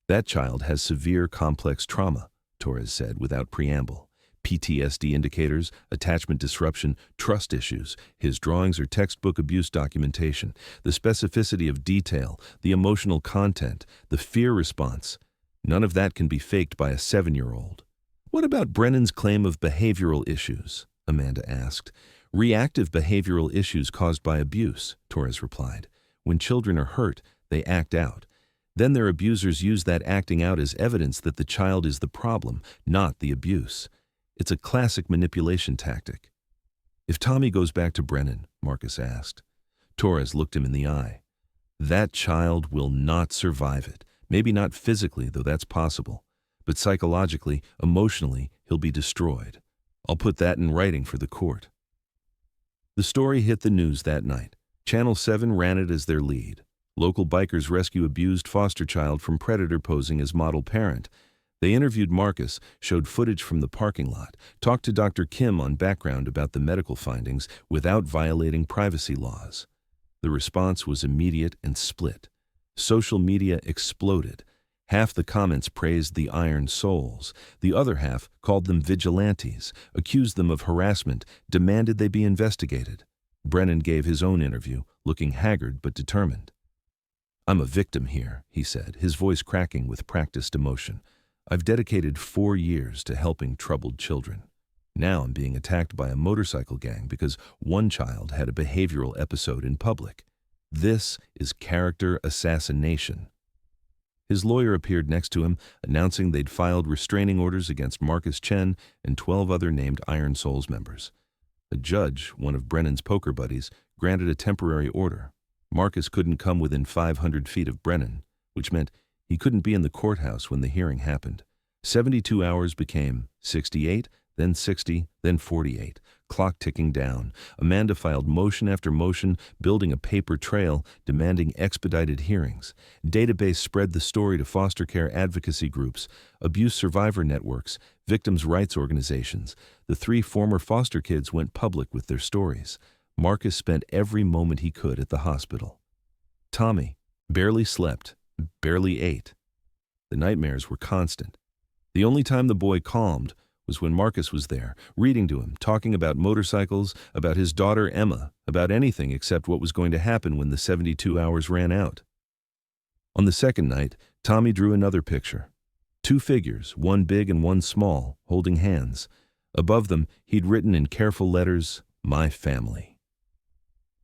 That child has severe complex trauma, Torres said without preamble. PTSD indicators, attachment disruption, trust issues. His drawings are textbook abuse documentation. The specificity of detail, the emotional content, the fear response. None of that can be faked by a 7-year-old. What about Brennan's claim of behavioral issues? Amanda asked. Reactive behavioral issues caused by abuse, Torres replied. When children are hurt, they act out. Then their abusers use that acting out as evidence that the child is the problem, not the abuse. It's a classic manipulation tactic. If Tommy goes back to Brennan, Marcus asked. Torres looked him in the eye. That child will not survive it. Maybe not physically, though that's possible. But psychologically, emotionally, he'll be destroyed. I'll put that in writing for the court. The story hit the news that night. Channel 7 ran it as their lead. Local bikers rescue abused foster child from predator posing as model parent. They interviewed Marcus, showed footage from the parking lot, talked to Dr. Kim on background about the medical findings without violating privacy laws. The response was immediate and split. Social media exploded. Half the comments praised the Iron Souls. The other half called them vigilantes, accused them of harassment, demanded they be investigated. Brennan gave his own interview, looking haggard but determined. I'm a victim here, he said, his voice cracking with practiced emotion. I've dedicated 4 years to helping troubled children. Now I'm being attacked by a motorcycle gang because one child had a behavioral episode in public. This is character assassination. His lawyer appeared next to him, announcing they'd filed restraining orders against Marcus Chen and 12 other named Iron Souls members. A judge, one of Brennan's poker buddies, granted a temporary order. Marcus couldn't come within 500 feet of Brennan, which meant he couldn't be in the courthouse when the hearing happened. 72 hours became 68, then 60, then 48, clock ticking down. Amanda filed motion after motion, building a paper trail, demanding expedited hearings. Database spread the story to foster care advocacy groups, abuse survivor networks, victims' rights organizations. The 3 former foster kids went public with their stories. Marcus spent every moment he could at the hospital. Tommy barely slept, barely ate. The nightmares were constant. The only time the boy calmed was when Marcus was there, reading to him, talking about motorcycles, about his daughter Emma, about anything except what was going to happen when the 72 hours ran out. On the second night, Tommy drew another picture. 2 figures, one big and one small, holding hands. Above them, he'd written in careful letters, "My family."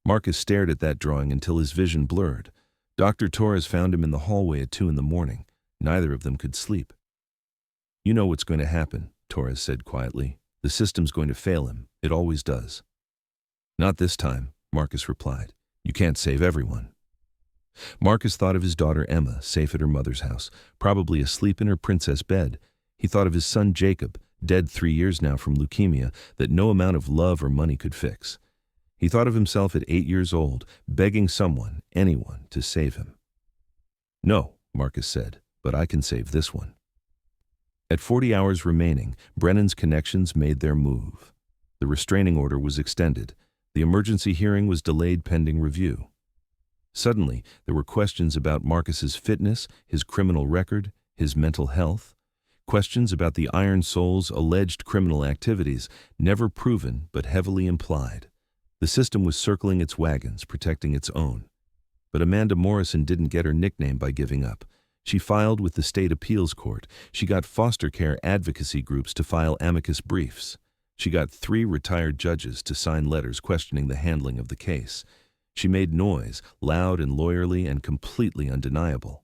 Marcus stared at that drawing until his vision blurred. Dr. Torres found him in the hallway at 2 a.m. Neither of them could sleep. You know what's going to happen, Torres said quietly. The system's going to fail him. It always does. Not this time, Marcus replied. You can't save everyone. Marcus thought of his daughter Emma, safe at her mother's house, probably asleep in her princess bed. He thought of his son Jacob, dead 3 years now from leukemia, that no amount of love or money could fix. He thought of himself at 8 years old, begging someone, anyone, to save him. No, Marcus said, but I can save this one. At 40 hours remaining, Brennan's connections made their move. The restraining order was extended. The emergency hearing was delayed pending review. Suddenly, there were questions about Marcus's fitness, his criminal record, his mental health. Questions about the Iron Souls' alleged criminal activities, never proven but heavily implied. The system was circling its wagons, protecting its own. But Amanda Morrison didn't get her nickname by giving up. She filed with the state appeals court. She got foster care advocacy groups to file amicus briefs. She got 3 retired judges to sign letters questioning the handling of the case. She made noise, loud and lawyerly and completely undeniable.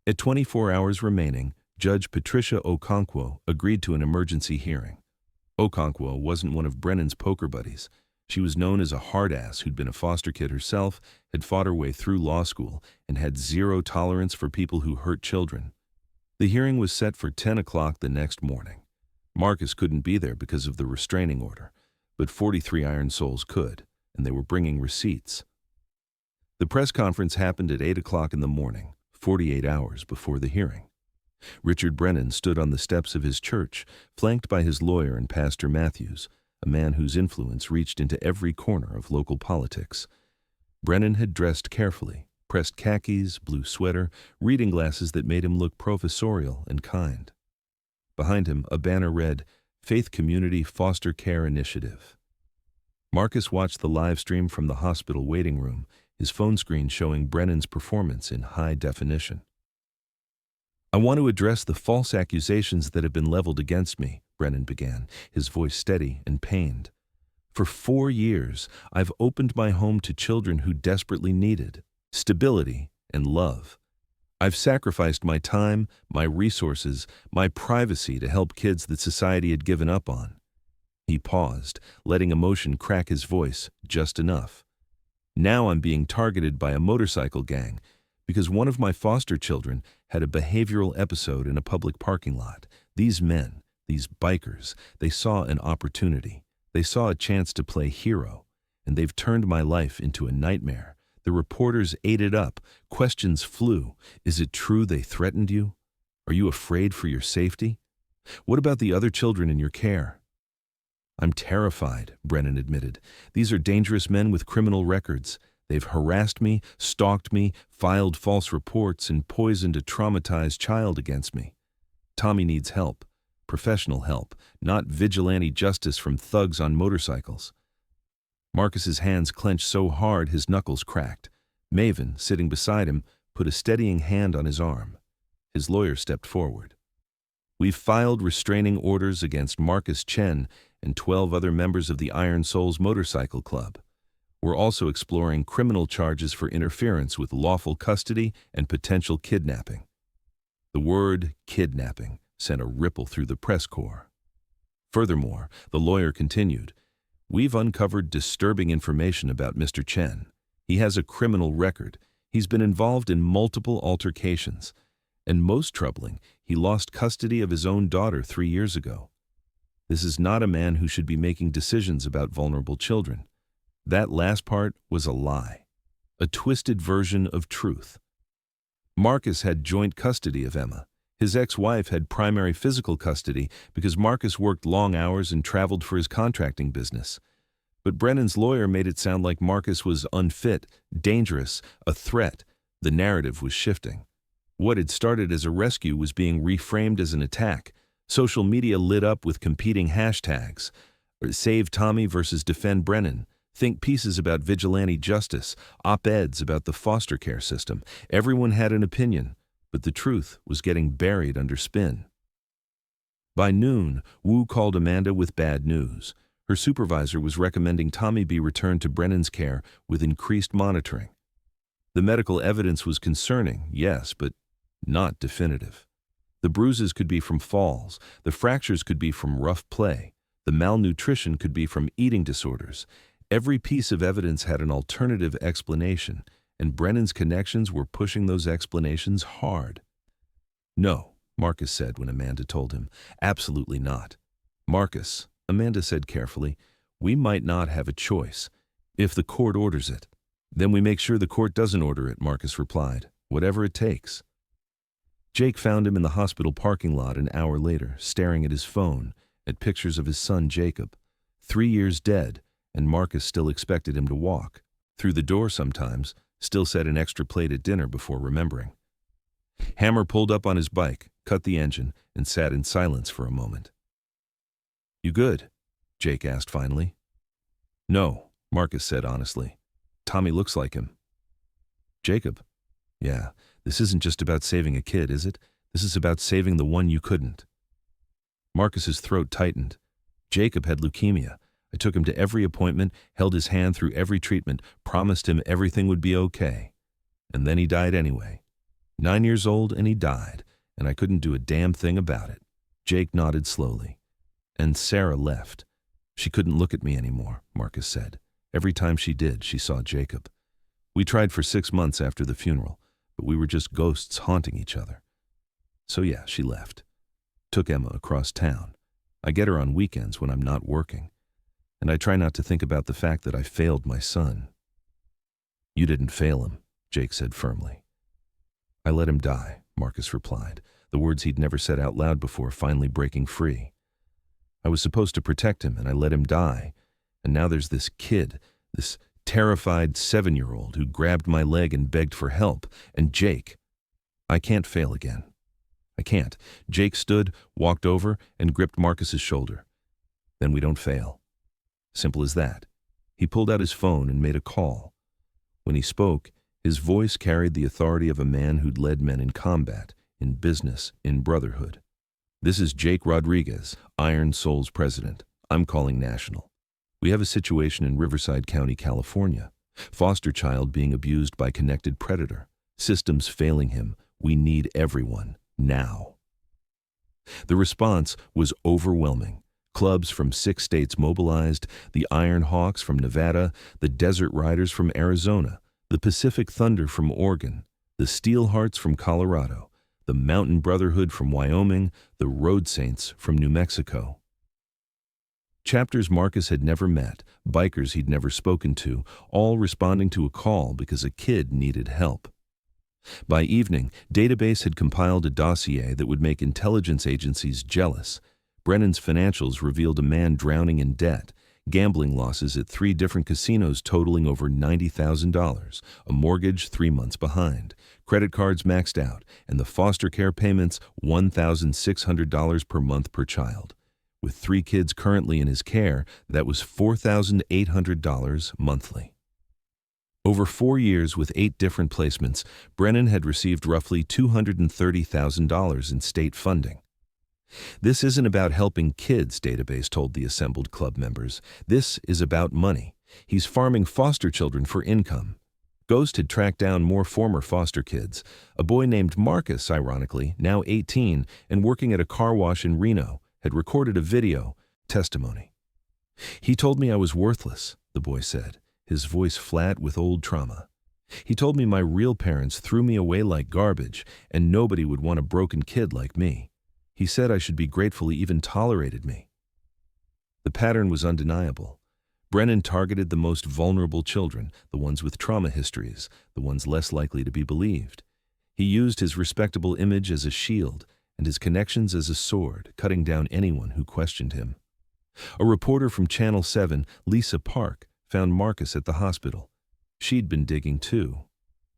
At 24 hours remaining, Judge Patricia Okonkwo agreed to an emergency hearing. Okonkwo wasn't one of Brennan's poker buddies. She was known as a hard-ass who'd been a foster kid herself, had fought her way through law school, and had 0 tolerance for people who hurt children. The hearing was set for 10 o'clock the next morning. Marcus couldn't be there because of the restraining order, but 43 Iron Souls could, and they were bringing receipts. The press conference happened at 8 o'clock in the morning, 48 hours before the hearing. Richard Brennan stood on the steps of his church, flanked by his lawyer and Pastor Matthews, a man whose influence reached into every corner of local politics. Brennan had dressed carefully, pressed khakis, blue sweater, reading glasses that made him look professorial and kind. Behind him, a banner read, Faith Community Foster Care Initiative. Marcus watched the live stream from the hospital waiting room, his phone screen showing Brennan's performance in high definition. I want to address the false accusations that have been leveled against me, Brennan began, his voice steady and pained. For 4 years, I've opened my home to children who desperately needed stability and love. I've sacrificed my time, my resources, my privacy to help kids that society had given up on. He paused, letting emotion crack his voice just enough. Now I'm being targeted by a motorcycle gang because one of my foster children had a behavioral episode in a public parking lot. These men, these bikers, they saw an opportunity. They saw a chance to play hero, and they've turned my life into a nightmare. The reporters ate it up. Questions flew. Is it true they threatened you? Are you afraid for your safety? What about the other children in your care? I'm terrified, Brennan admitted. These are dangerous men with criminal records. They've harassed me, stalked me, filed false reports, and poisoned a traumatized child against me. Tommy needs help, professional help, not vigilante justice from thugs on motorcycles. Marcus's hands clenched so hard his knuckles cracked. Maven, sitting beside him, put a steadying hand on his arm. His lawyer stepped forward. We've filed restraining orders against Marcus Chen and 12 other members of the Iron Souls Motorcycle Club. We're also exploring criminal charges for interference with lawful custody and potential kidnapping. The word kidnapping sent a ripple through the press corps. Furthermore, the lawyer continued, we've uncovered disturbing information about Mr. Chen. He has a criminal record. He's been involved in multiple altercations. And most troubling, he lost custody of his own daughter 3 years ago. This is not a man who should be making decisions about vulnerable children. That last part was a lie, a twisted version of truth. Marcus had joint custody of Emma. His ex-wife had primary physical custody because Marcus worked long hours and traveled for his contracting business. But Brennan's lawyer made it sound like Marcus was unfit, dangerous, a threat. The narrative was shifting. What had started as a rescue was being reframed as an attack. Social media lit up with competing hashtags. Save Tommy versus Defend Brennan. Think pieces about vigilante justice. Op-eds about the foster care system. Everyone had an opinion, but the truth was getting buried under spin. By noon, Wu called Amanda with bad news. Her supervisor was recommending Tommy be returned to Brennan's care with increased monitoring. The medical evidence was concerning, yes, but not definitive. The bruises could be from falls, the fractures could be from rough play, the malnutrition could be from eating disorders. Every piece of evidence had an alternative explanation, and Brennan's connections were pushing those explanations hard. No, Marcus said when Amanda told him. Absolutely not. Marcus, Amanda said carefully, we might not have a choice. If the court orders it, then we make sure the court doesn't order it, Marcus replied. Whatever it takes. Jake found him in the hospital parking lot an hour later, staring at his phone, at pictures of his son Jacob. 3 years dead, and Marcus still expected him to walk. Through the door sometimes, still said an extra plate at dinner before remembering. Hammer pulled up on his bike, cut the engine, and sat in silence for a moment. You good? Jake asked finally. No, Marcus said honestly. Tommy looks like him. Jacob? Yeah, this isn't just about saving a kid, is it? This is about saving the one you couldn't. Marcus's throat tightened. Jacob had leukemia. I took him to every appointment, held his hand through every treatment, promised him everything would be okay. And then he died anyway. 9 years old and he died, and I couldn't do a damn thing about it. Jake nodded slowly. And Sarah left. She couldn't look at me anymore, Marcus said. Every time she did, she saw Jacob. We tried for 6 months after the funeral, but we were just ghosts haunting each other. So yeah, she left. Took Emma across town. I get her on weekends when I'm not working. And I try not to think about the fact that I failed my son. You didn't fail him, Jake said firmly. I let him die, Marcus replied, the words he'd never said out loud before finally breaking free. I was supposed to protect him, and I let him die. And now there's this kid, this terrified 7-year-old who grabbed my leg and begged for help. And Jake. I can't fail again. I can't. Jake stood, walked over, and gripped Marcus's shoulder. Then we don't fail. Simple as that. He pulled out his phone and made a call. When he spoke, his voice carried the authority of a man who'd led men in combat, in business, in brotherhood. This is Jake Rodriguez, Iron Souls president. I'm calling national. We have a situation in Riverside County, California. Foster child being abused by connected predator. Systems failing him. We need everyone, now. The response was overwhelming. Clubs from 6 states mobilized, the Iron Hawks from Nevada, the Desert Riders from Arizona, the Pacific Thunder from Oregon, the Steel Hearts from Colorado, the Mountain Brotherhood from Wyoming, the Road Saints from New Mexico. Chapters Marcus had never met, bikers he'd never spoken to, all responding to a call because a kid needed help. By evening, Database had compiled a dossier that would make intelligence agencies jealous. Brennan's financials revealed a man drowning in debt, gambling losses at 3 different casinos totaling over $90,000, a mortgage 3 months behind, credit cards maxed out, and the foster care payments $1,600 per month per child. With 3 kids currently in his care, that was $4,800 monthly. Over 4 years with 8 different placements, Brennan had received roughly $230,000 in state funding. This isn't about helping kids, Database told the assembled club members. This is about money. He's farming foster children for income. Ghost had tracked down more former foster kids. A boy named Marcus, ironically, now 18 and working at a car wash in Reno, had recorded a video testimony. He told me I was worthless, the boy said, his voice flat with old trauma. He told me my real parents threw me away like garbage and nobody would want a broken kid like me. He said I should be grateful he even tolerated me. The pattern was undeniable. Brennan targeted the most vulnerable children, the ones with trauma histories, the ones less likely to be believed. He used his respectable image as a shield and his connections as a sword, cutting down anyone who questioned him. A reporter from Channel 7, Lisa Park, found Marcus at the hospital. She'd been digging too.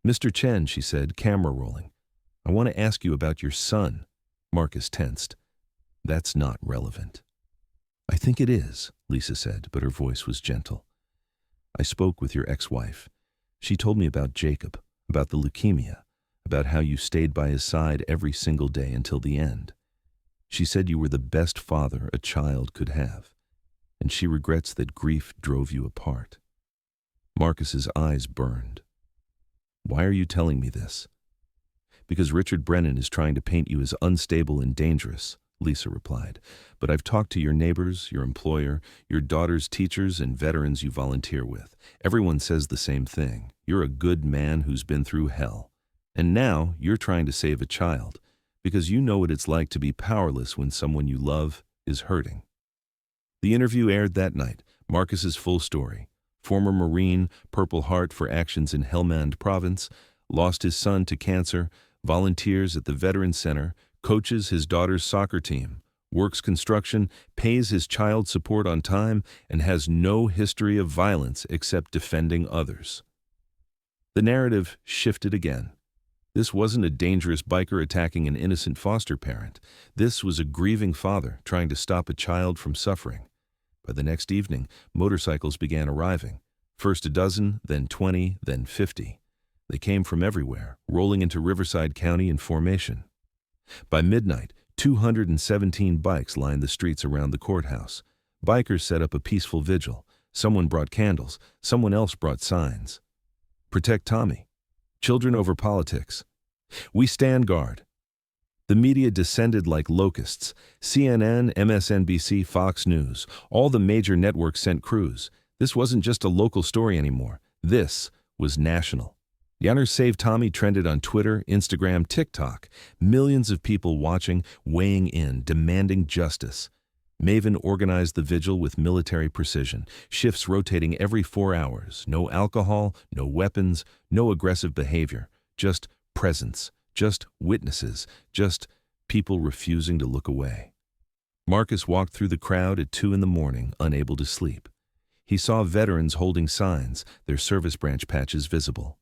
"Mr. Chen," she said, camera rolling, "I want to ask you about your son." Marcus tensed. "That's not relevant." "I think it is," Lisa said, but her voice was gentle. "I spoke with your ex-wife. She told me about Jacob, about the leukemia, about how you stayed by his side every single day until the end. She said you were the best father a child could have, and she regrets that grief drove you apart." Marcus's eyes burned. "Why are you telling me this?" "Because Richard Brennan is trying to paint you as unstable and dangerous," Lisa replied. "But I've talked to your neighbors, your employer, your daughter's teachers, and veterans you volunteer with. Everyone says the same thing. You're a good man who's been through hell. And now you're trying to save a child, because you know what it's like to be powerless when someone you love is hurting." The interview aired that night, Marcus's full story. Former Marine, Purple Heart for actions in Helmand Province, lost his son to cancer, volunteers at the Veterans Center, coaches his daughter's soccer team, works construction, pays his child support on time, and has no history of violence except defending others. The narrative shifted again. This wasn't a dangerous biker attacking an innocent foster parent. This was a grieving father trying to stop a child from suffering. By the next evening, motorcycles began arriving. First a dozen, then 20, then 50. They came from everywhere, rolling into Riverside County in formation. By midnight, 217 bikes lined the streets around the courthouse. Bikers set up a peaceful vigil. Someone brought candles. Someone else brought signs. "Protect Tommy. Children over politics. We stand guard." The media descended like locusts. CNN, MSNBC, Fox News, all the major networks sent crews. This wasn't just a local story anymore. This was national. Yanner Save Tommy trended on Twitter, Instagram, TikTok. Millions of people watching, weighing in, demanding justice. Maven organized the vigil with military precision, shifts rotating every 4 hours. No alcohol, no weapons, no aggressive behavior. Just presence, just witnesses, just people refusing to look away. Marcus walked through the crowd at 2 a.m, unable to sleep. He saw veterans holding signs, their service branch patches visible.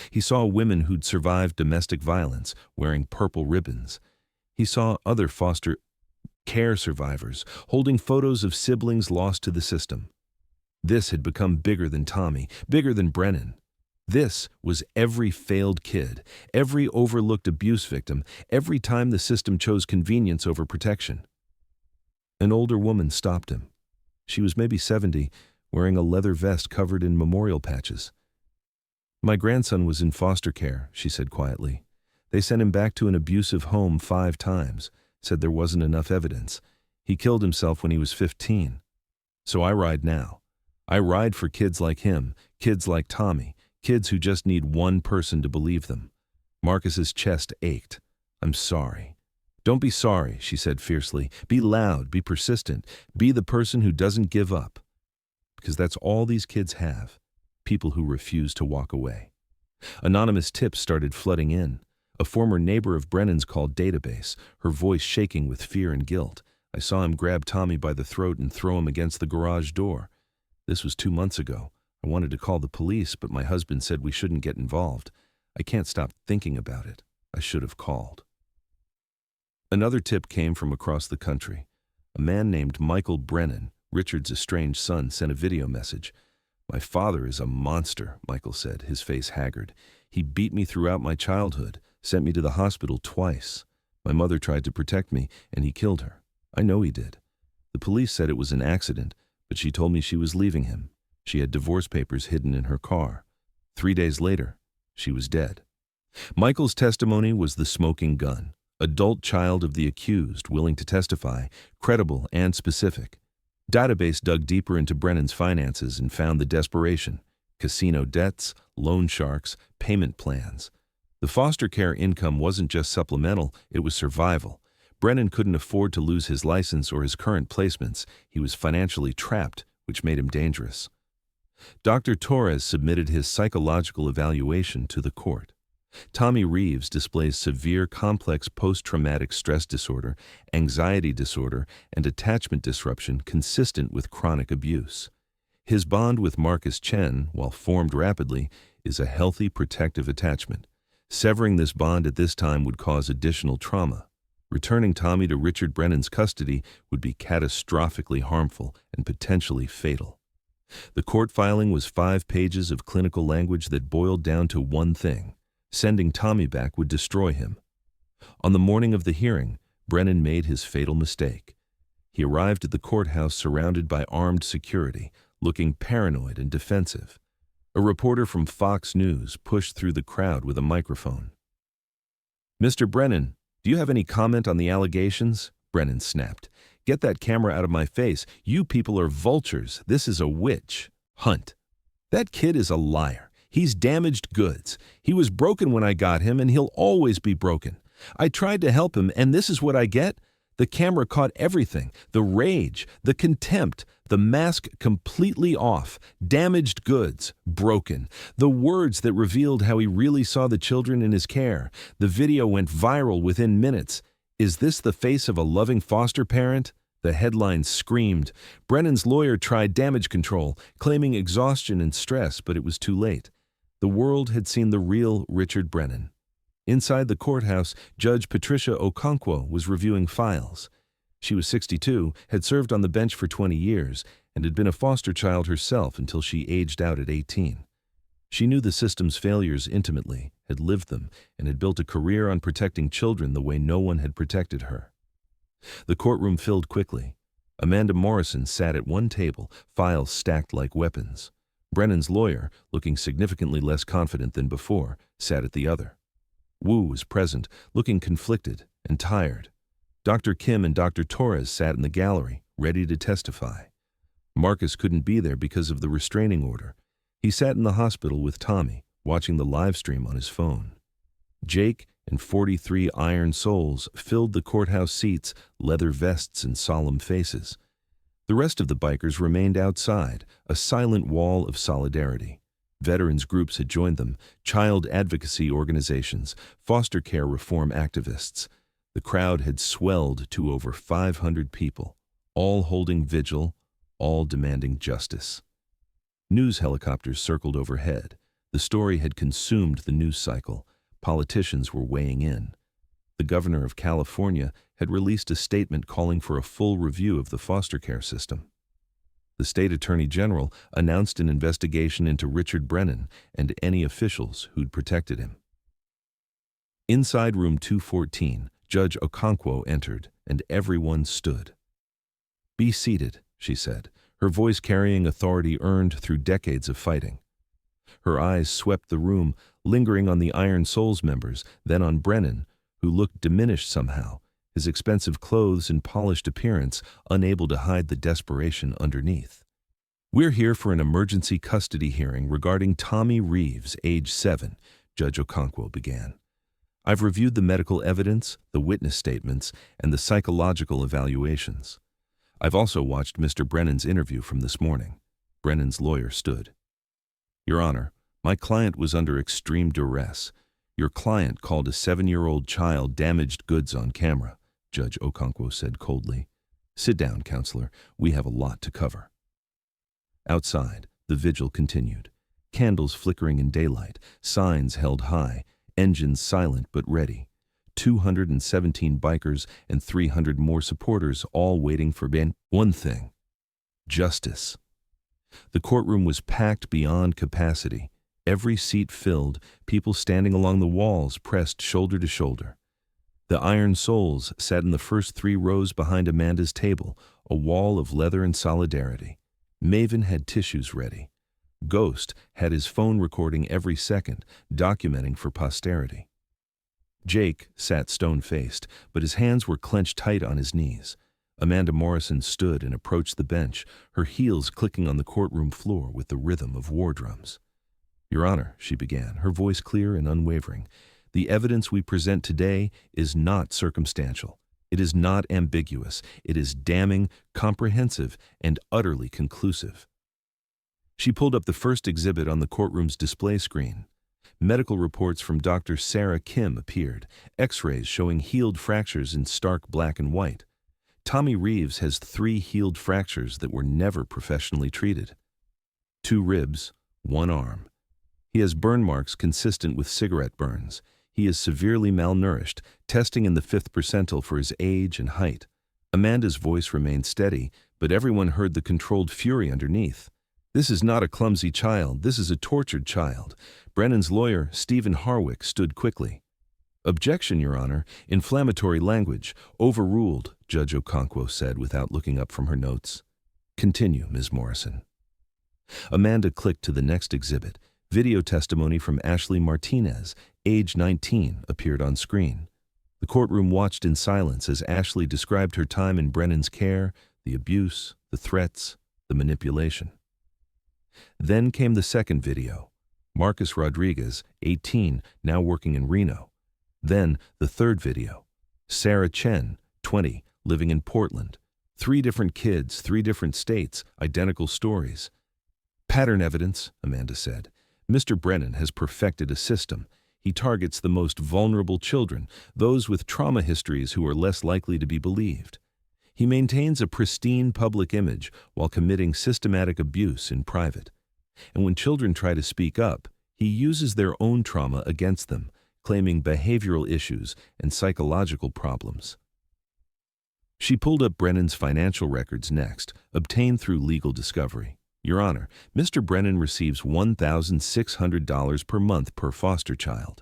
He saw women who'd survived domestic violence, wearing purple ribbons. He saw other foster care survivors, holding photos of siblings lost to the system. This had become bigger than Tommy, bigger than Brennan. This was every failed kid, every overlooked abuse victim, every time the system chose convenience over protection. An older woman stopped him. She was maybe 70, wearing a leather vest covered in memorial patches. "My grandson was in foster care," she said quietly. "They sent him back to an abusive home 5 times, said there wasn't enough evidence. He killed himself when he was 15. So I ride now. I ride for kids like him, kids like Tommy, kids who just need one person to believe them." Marcus's chest ached. "I'm sorry." "Don't be sorry," she said fiercely. "Be loud, be persistent, be the person who doesn't give up. Because that's all these kids have, people who refuse to walk away." Anonymous tips started flooding in. A former neighbor of Brennan's called database, her voice shaking with fear and guilt. "I saw him grab Tommy by the throat and throw him against the garage door. This was 2 months ago. I wanted to call the police, but my husband said we shouldn't get involved. I can't stop thinking about it. I should have called." Another tip came from across the country. A man named Michael Brennan, Richard's estranged son, sent a video message. "My father is a monster," Michael said, his face haggard. "He beat me throughout my childhood, sent me to the hospital twice. My mother tried to protect me, and he killed her. I know he did. The police said it was an accident, but she told me she was leaving him. She had divorce papers hidden in her car. 3 days later, she was dead." Michael's testimony was the smoking gun. Adult child of the accused, willing to testify, credible and specific. Database dug deeper into Brennan's finances and found the desperation: casino debts, loan sharks, payment plans. The foster care income wasn't just supplemental, it was survival. Brennan couldn't afford to lose his license or his current placements. He was financially trapped, which made him dangerous. Dr. Torres submitted his psychological evaluation to the court. Tommy Reeves displays severe complex post-traumatic stress disorder, anxiety disorder, and attachment disruption consistent with chronic abuse. His bond with Marcus Chen, while formed rapidly, is a healthy protective attachment. Severing this bond at this time would cause additional trauma. Returning Tommy to Richard Brennan's custody would be catastrophically harmful and potentially fatal. The court filing was 5 pages of clinical language that boiled down to one thing: sending Tommy back would destroy him. On the morning of the hearing, Brennan made his fatal mistake. He arrived at the courthouse surrounded by armed security, looking paranoid and defensive. A reporter from Fox News pushed through the crowd with a microphone. "Mr. Brennan, do you have any comment on the allegations?" Brennan snapped. "Get that camera out of my face. You people are vultures. This is a witch hunt. That kid is a liar. He's damaged goods. He was broken when I got him, and he'll always be broken. I tried to help him, and this is what I get? The camera caught everything: the rage, the contempt, the mask completely off, damaged goods, broken, the words that revealed how he really saw the children in his care. The video went viral within minutes. Is this the face of a loving foster parent?" The headline screamed. Brennan's lawyer tried damage control, claiming exhaustion and stress, but it was too late. The world had seen the real Richard Brennan. Inside the courthouse, Judge Patricia Okonkwo was reviewing files. She was 62, had served on the bench for 20 years, and had been a foster child herself until she aged out at 18. She knew the system's failures intimately, had lived them, and had built a career on protecting children the way no one had protected her. The courtroom filled quickly. Amanda Morrison sat at one table, files stacked like weapons. Brennan's lawyer, looking significantly less confident than before, sat at the other. Wu was present, looking conflicted and tired. Dr. Kim and Dr. Torres sat in the gallery, ready to testify. Marcus couldn't be there because of the restraining order. He sat in the hospital with Tommy, watching the live stream on his phone. Jake and 43 iron souls filled the courthouse seats, leather vests and solemn faces. The rest of the bikers remained outside, a silent wall of solidarity. Veterans groups had joined them, child advocacy organizations, foster care reform activists. The crowd had swelled to over 500 people, all holding vigil, all demanding justice. News helicopters circled overhead. The story had consumed the news cycle. Politicians were weighing in. The governor of California had released a statement calling for a full review of the foster care system. The state attorney general announced an investigation into Richard Brennan and any officials who'd protected him. Inside room 214, Judge Okonkwo entered, and everyone stood. "Be seated," she said, her voice carrying authority earned through decades of fighting. Her eyes swept the room, lingering on the Iron Souls members, then on Brennan, who looked diminished somehow, his expensive clothes and polished appearance unable to hide the desperation underneath. "We're here for an emergency custody hearing regarding Tommy Reeves, age 7, Judge Okonkwo began. "I've reviewed the medical evidence, the witness statements, and the psychological evaluations. I've also watched Mr. Brennan's interview from this morning." Brennan's lawyer stood. "Your Honor, my client was under extreme duress. Your client called a 7-year-old child damaged goods on camera," Judge Okonkwo said coldly. "Sit down, counselor. We have a lot to cover." Outside, the vigil continued. Candles flickering in daylight, signs held high, engines silent but ready. 217 bikers and 300 more supporters all waiting for one thing: justice. The courtroom was packed beyond capacity. Every seat filled, people standing along the walls pressed shoulder to shoulder. The Iron Souls sat in the first 3 rows behind Amanda's table, a wall of leather and solidarity. Maven had tissues ready. Ghost had his phone recording every second, documenting for posterity. Jake sat stone-faced, but his hands were clenched tight on his knees. Amanda Morrison stood and approached the bench, her heels clicking on the courtroom floor with the rhythm of war drums. "Your Honor," she began, her voice clear and unwavering, "the evidence we present today is not circumstantial. It is not ambiguous. It is damning, comprehensive, and utterly conclusive." She pulled up the first exhibit on the courtroom's display screen. Medical reports from Dr. Sarah Kim appeared, x-rays showing healed fractures in stark black and white. Tommy Reeves has 3 healed fractures that were never professionally treated. 2 ribs, 1 arm. He has burn marks consistent with cigarette burns. He is severely malnourished, testing in the 5th percentile for his age and height. Amanda's voice remained steady, but everyone heard the controlled fury underneath. "This is not a clumsy child. This is a tortured child." Brennan's lawyer, Stephen Harwick, stood quickly. "Objection, Your Honor. Inflammatory language. Overruled," Judge Okonkwo said without looking up from her notes. "Continue, Ms. Morrison." Amanda clicked to the next exhibit. Video testimony from Ashley Martinez, age 19, appeared on screen. The courtroom watched in silence as Ashley described her time in Brennan's care, the abuse, the threats, the manipulation. Then came the second video. Marcus Rodriguez, 18, now working in Reno. Then the third video. Sarah Chen, 20, living in Portland. 3 different kids, 3 different states, identical stories. "Pattern evidence," Amanda said. "Mr. Brennan has perfected a system. He targets the most vulnerable children, those with trauma histories who are less likely to be believed. He maintains a pristine public image while committing systematic abuse in private. And when children try to speak up, he uses their own trauma against them, claiming behavioral issues and psychological problems." She pulled up Brennan's financial records next, obtained through legal discovery. "Your Honor, Mr. Brennan receives $1,600 per month per foster child.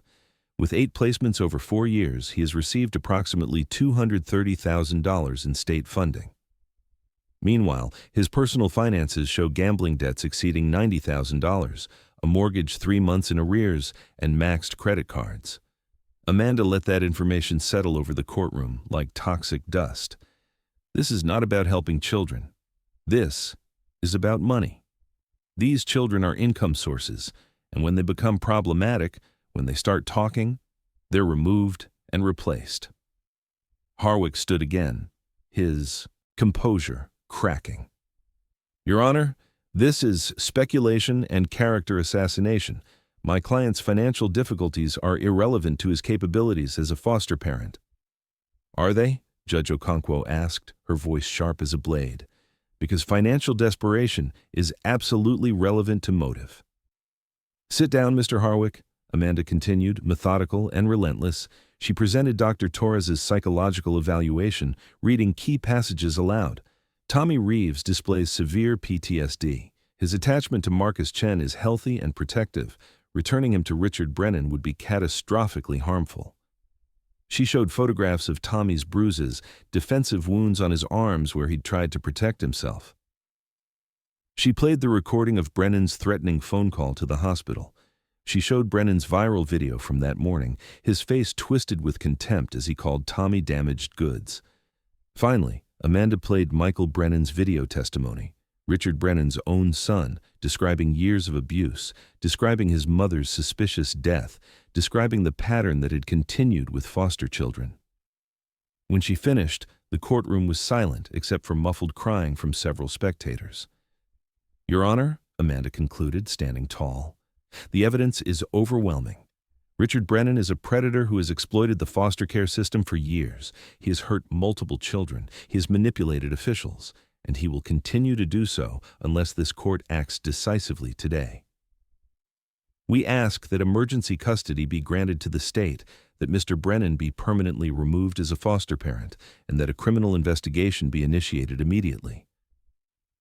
With 8 placements over 4 years, he has received approximately $230,000 in state funding. Meanwhile, his personal finances show gambling debts exceeding $90,000, a mortgage 3 months in arrears, and maxed credit cards." Amanda let that information settle over the courtroom like toxic dust. This is not about helping children. This is about money. These children are income sources, and when they become problematic, when they start talking, they're removed and replaced. Harwick stood again, his composure cracking. "Your Honor, this is speculation and character assassination. My client's financial difficulties are irrelevant to his capabilities as a foster parent." "Are they?" Judge Okonkwo asked, her voice sharp as a blade. "Because financial desperation is absolutely relevant to motive." "Sit down, Mr. Harwick," Amanda continued, methodical and relentless. She presented Dr. Torres's psychological evaluation, reading key passages aloud. Tommy Reeves displays severe PTSD. His attachment to Marcus Chen is healthy and protective. Returning him to Richard Brennan would be catastrophically harmful. She showed photographs of Tommy's bruises, defensive wounds on his arms where he'd tried to protect himself. She played the recording of Brennan's threatening phone call to the hospital. She showed Brennan's viral video from that morning, his face twisted with contempt as he called Tommy damaged goods. Finally, Amanda played Michael Brennan's video testimony, Richard Brennan's own son, describing years of abuse, describing his mother's suspicious death, describing the pattern that had continued with foster children. When she finished, the courtroom was silent except for muffled crying from several spectators. "Your Honor," Amanda concluded, standing tall, "the evidence is overwhelming. Richard Brennan is a predator who has exploited the foster care system for years. He has hurt multiple children. He has manipulated officials, and he will continue to do so unless this court acts decisively today. We ask that emergency custody be granted to the state, that Mr. Brennan be permanently removed as a foster parent, and that a criminal investigation be initiated immediately."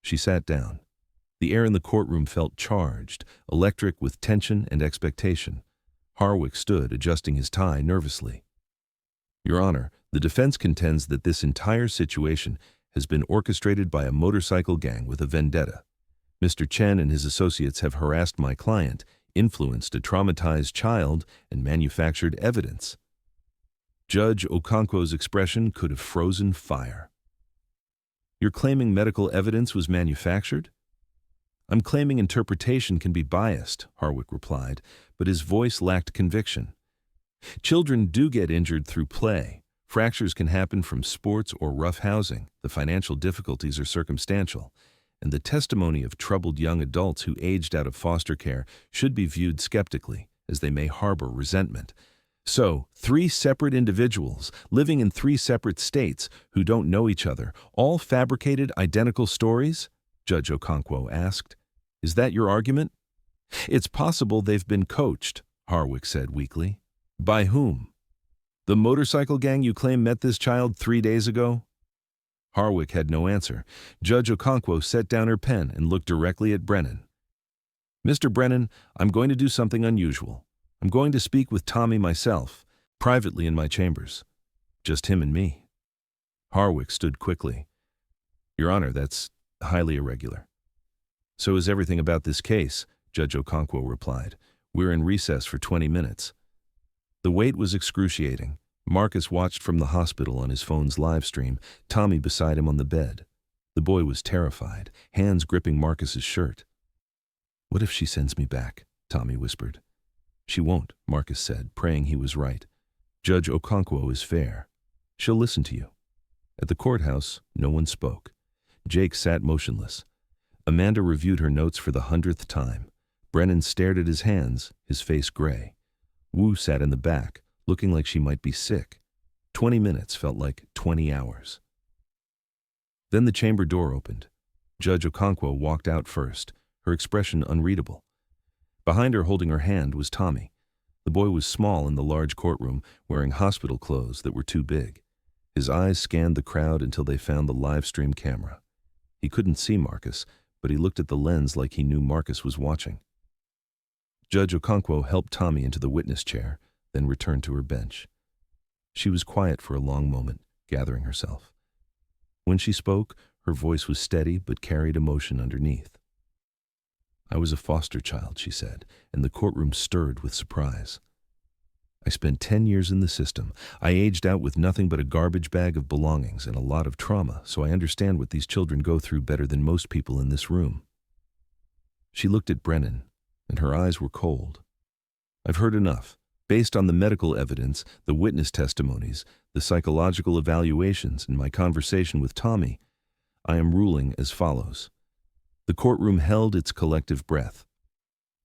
She sat down. The air in the courtroom felt charged, electric with tension and expectation. Harwick stood, adjusting his tie nervously. "Your Honor, the defense contends that this entire situation has been orchestrated by a motorcycle gang with a vendetta. Mr. Chen and his associates have harassed my client, influenced a traumatized child, and manufactured evidence." Judge Okonkwo's expression could have frozen fire. "You're claiming medical evidence was manufactured?" "I'm claiming interpretation can be biased," Harwick replied, but his voice lacked conviction. "Children do get injured through play. Fractures can happen from sports or rough housing. The financial difficulties are circumstantial, and the testimony of troubled young adults who aged out of foster care should be viewed skeptically, as they may harbor resentment. So, 3 separate individuals, living in 3 separate states, who don't know each other, all fabricated identical stories?" Judge Okonkwo asked. "Is that your argument?" "It's possible they've been coached," Harwick said weakly. "By whom?" "The motorcycle gang you claim met this child 3 days ago?" Harwick had no answer. Judge Okonkwo set down her pen and looked directly at Brennan. "Mr. Brennan, I'm going to do something unusual. I'm going to speak with Tommy myself, privately in my chambers. Just him and me." Harwick stood quickly. "Your Honor, that's highly irregular." "So is everything about this case," Judge Okonkwo replied. "We're in recess for 20 minutes. The wait was excruciating. Marcus watched from the hospital on his phone's live stream, Tommy beside him on the bed. The boy was terrified, hands gripping Marcus's shirt. "What if she sends me back?" Tommy whispered. "She won't," Marcus said, praying he was right. "Judge Okonkwo is fair. She'll listen to you." At the courthouse, no one spoke. Jake sat motionless. Amanda reviewed her notes for the 100th time. Brennan stared at his hands, his face gray. Wu sat in the back, looking like she might be sick. 20 minutes felt like 20 hours. Then the chamber door opened. Judge Okonkwo walked out first, her expression unreadable. Behind her, holding her hand, was Tommy. The boy was small in the large courtroom, wearing hospital clothes that were too big. His eyes scanned the crowd until they found the live stream camera. He couldn't see Marcus, but he looked at the lens like he knew Marcus was watching. Judge Okonkwo helped Tommy into the witness chair, then returned to her bench. She was quiet for a long moment, gathering herself. When she spoke, her voice was steady but carried emotion underneath. "I was a foster child," she said, and the courtroom stirred with surprise. "I spent 10 years in the system. I aged out with nothing but a garbage bag of belongings and a lot of trauma, so I understand what these children go through better than most people in this room." She looked at Brennan, and her eyes were cold. "I've heard enough. Based on the medical evidence, the witness testimonies, the psychological evaluations, and my conversation with Tommy, I am ruling as follows." The courtroom held its collective breath.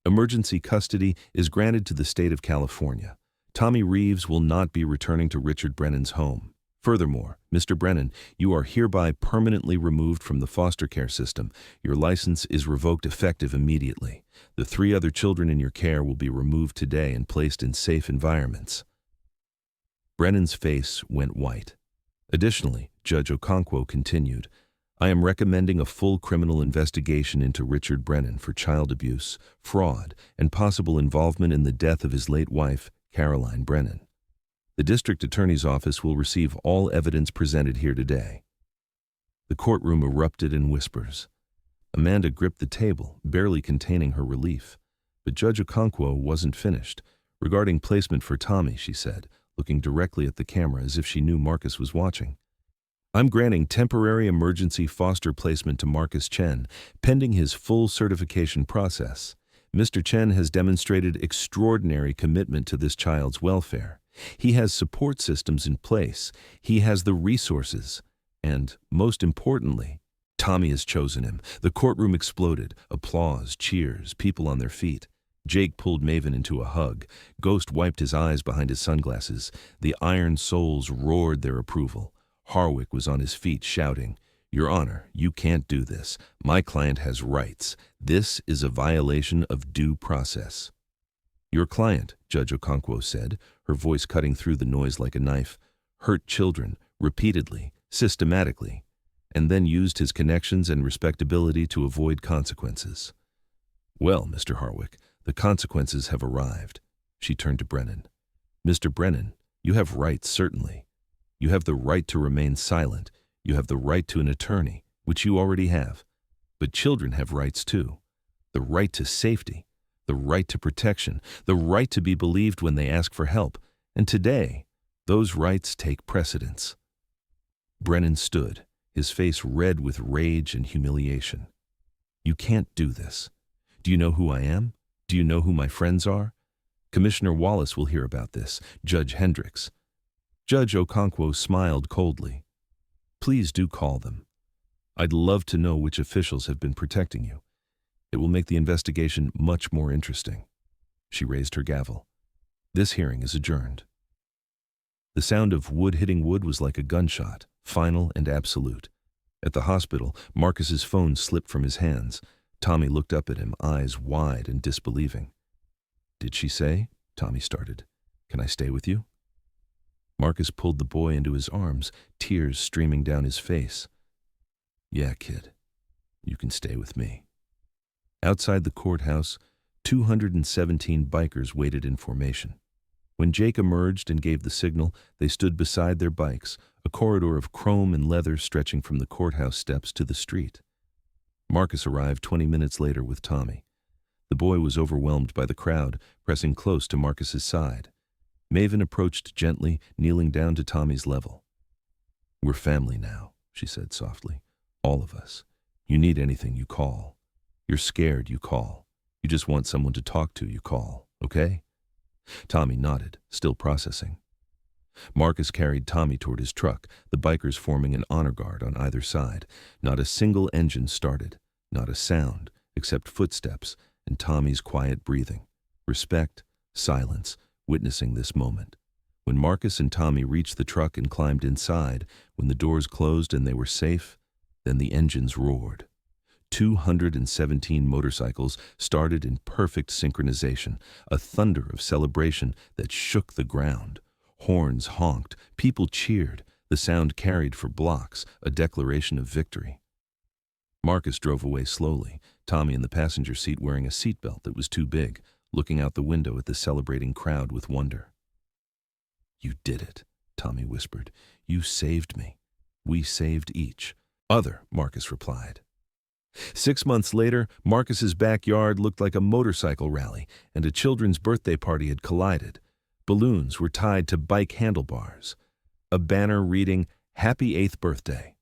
Emergency custody is granted to the state of California. Tommy Reeves will not be returning to Richard Brennan's home. Furthermore, Mr. Brennan, you are hereby permanently removed from the foster care system. Your license is revoked effective immediately. The 3 other children in your care will be removed today and placed in safe environments. Brennan's face went white. Additionally, Judge Okonkwo continued, I am recommending a full criminal investigation into Richard Brennan for child abuse, fraud, and possible involvement in the death of his late wife, Caroline Brennan. The district attorney's office will receive all evidence presented here today." The courtroom erupted in whispers. Amanda gripped the table, barely containing her relief. But Judge Okonkwo wasn't finished. "Regarding placement for Tommy," she said, looking directly at the camera as if she knew Marcus was watching, "I'm granting temporary emergency foster placement to Marcus Chen, pending his full certification process. Mr. Chen has demonstrated extraordinary commitment to this child's welfare. He has support systems in place. He has the resources. And, most importantly, Tommy has chosen him." The courtroom exploded. Applause, cheers, people on their feet. Jake pulled Maven into a hug. Ghost wiped his eyes behind his sunglasses. The Iron Souls roared their approval. Harwick was on his feet, shouting, "Your Honor, you can't do this. My client has rights. This is a violation of due process." "Your client," Judge Okonkwo said, her voice cutting through the noise like a knife, "hurt children, repeatedly, systematically, and then used his connections and respectability to avoid consequences." "Well, Mr. Harwick, the consequences have arrived." She turned to Brennan. "Mr. Brennan, you have rights, certainly. You have the right to remain silent. You have the right to an attorney, which you already have. But children have rights too. The right to safety, the right to protection, the right to be believed when they ask for help. And today, those rights take precedence." Brennan stood, his face red with rage and humiliation. "You can't do this. Do you know who I am? Do you know who my friends are? Commissioner Wallace will hear about this, Judge Hendricks." Judge Okonkwo smiled coldly. "Please do call them. I'd love to know which officials have been protecting you. It will make the investigation much more interesting." She raised her gavel. "This hearing is adjourned." The sound of wood hitting wood was like a gunshot, final and absolute. At the hospital, Marcus's phone slipped from his hands. Tommy looked up at him, eyes wide and disbelieving. "Did she say?" Tommy started. "Can I stay with you?" Marcus pulled the boy into his arms, tears streaming down his face. "Yeah, kid, you can stay with me." Outside the courthouse, 217 bikers waited in formation. When Jake emerged and gave the signal, they stood beside their bikes, a corridor of chrome and leather stretching from the courthouse steps to the street. Marcus arrived 20 minutes later with Tommy. The boy was overwhelmed by the crowd, pressing close to Marcus's side. Maven approached gently, kneeling down to Tommy's level. "We're family now," she said softly. "All of us. You need anything, you call. You're scared, you call. You just want someone to talk to, you call, okay?" Tommy nodded, still processing. Marcus carried Tommy toward his truck, the bikers forming an honor guard on either side. Not a single engine started, not a sound, except footsteps and Tommy's quiet breathing. Respect, silence, witnessing this moment. When Marcus and Tommy reached the truck and climbed inside, when the doors closed and they were safe, then the engines roared. 217 motorcycles started in perfect synchronization, a thunder of celebration that shook the ground. Horns honked, people cheered, the sound carried for blocks, a declaration of victory. Marcus drove away slowly, Tommy in the passenger seat wearing a seatbelt that was too big, looking out the window at the celebrating crowd with wonder. "You did it," Tommy whispered. "You saved me. We saved each other," Marcus replied. 6 months later, Marcus's backyard looked like a motorcycle rally, and a children's birthday party had collided. Balloons were tied to bike handlebars. A banner reading, "Happy 8th Birthday."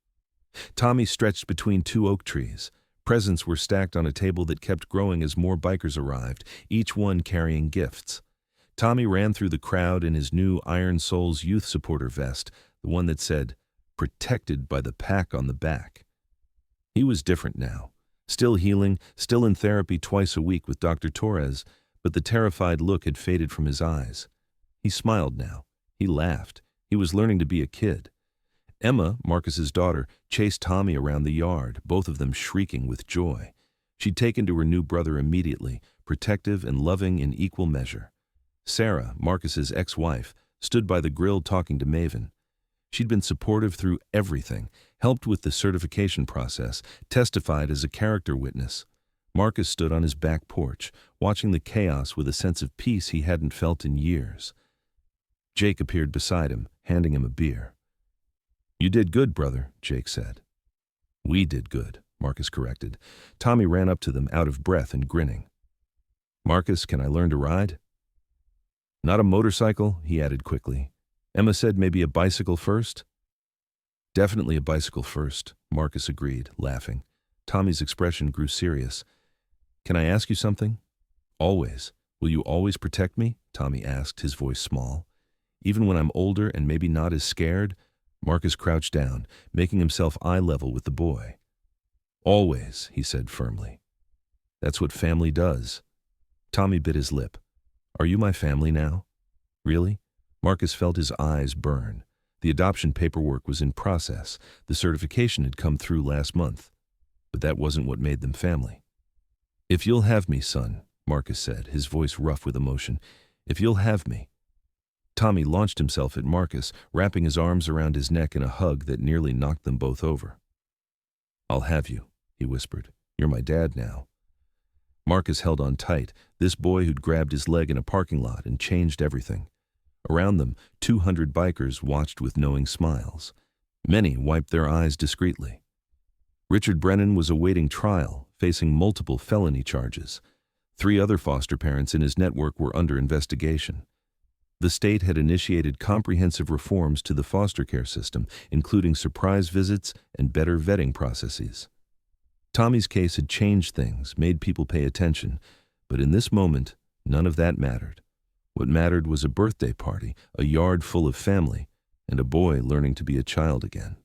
Tommy stretched between 2 oak trees. Presents were stacked on a table that kept growing as more bikers arrived, each one carrying gifts. Tommy ran through the crowd in his new Iron Souls youth supporter vest, the one that said, "Protected by the pack" on the back. He was different now, still healing, still in therapy twice a week with Dr. Torres, but the terrified look had faded from his eyes. He smiled now. He laughed. He was learning to be a kid. Emma, Marcus's daughter, chased Tommy around the yard, both of them shrieking with joy. She'd taken to her new brother immediately, protective and loving in equal measure. Sarah, Marcus's ex-wife, stood by the grill talking to Maven. She'd been supportive through everything, helped with the certification process, testified as a character witness. Marcus stood on his back porch, watching the chaos with a sense of peace he hadn't felt in years. Jake appeared beside him, handing him a beer. "You did good, brother," Jake said. "We did good," Marcus corrected. Tommy ran up to them, out of breath and grinning. "Marcus, can I learn to ride?" "Not a motorcycle," he added quickly. "Emma said maybe a bicycle first?" "Definitely a bicycle first," Marcus agreed, laughing. Tommy's expression grew serious. "Can I ask you something?" "Always. Will you always protect me?" Tommy asked, his voice small. "Even when I'm older and maybe not as scared?" Marcus crouched down, making himself eye level with the boy. "Always," he said firmly. "That's what family does." Tommy bit his lip. "Are you my family now?" "Really?" Marcus felt his eyes burn. The adoption paperwork was in process. The certification had come through last month. But that wasn't what made them family. "If you'll have me, son," Marcus said, his voice rough with emotion. "If you'll have me." Tommy launched himself at Marcus, wrapping his arms around his neck in a hug that nearly knocked them both over. "I'll have you," he whispered. "You're my dad now." Marcus held on tight, this boy who'd grabbed his leg in a parking lot and changed everything. Around them, 200 bikers watched with knowing smiles. Many wiped their eyes discreetly. Richard Brennan was awaiting trial, facing multiple felony charges. 3 other foster parents in his network were under investigation. The state had initiated comprehensive reforms to the foster care system, including surprise visits and better vetting processes. Tommy's case had changed things, made people pay attention, but in this moment, none of that mattered. What mattered was a birthday party, a yard full of family, and a boy learning to be a child again.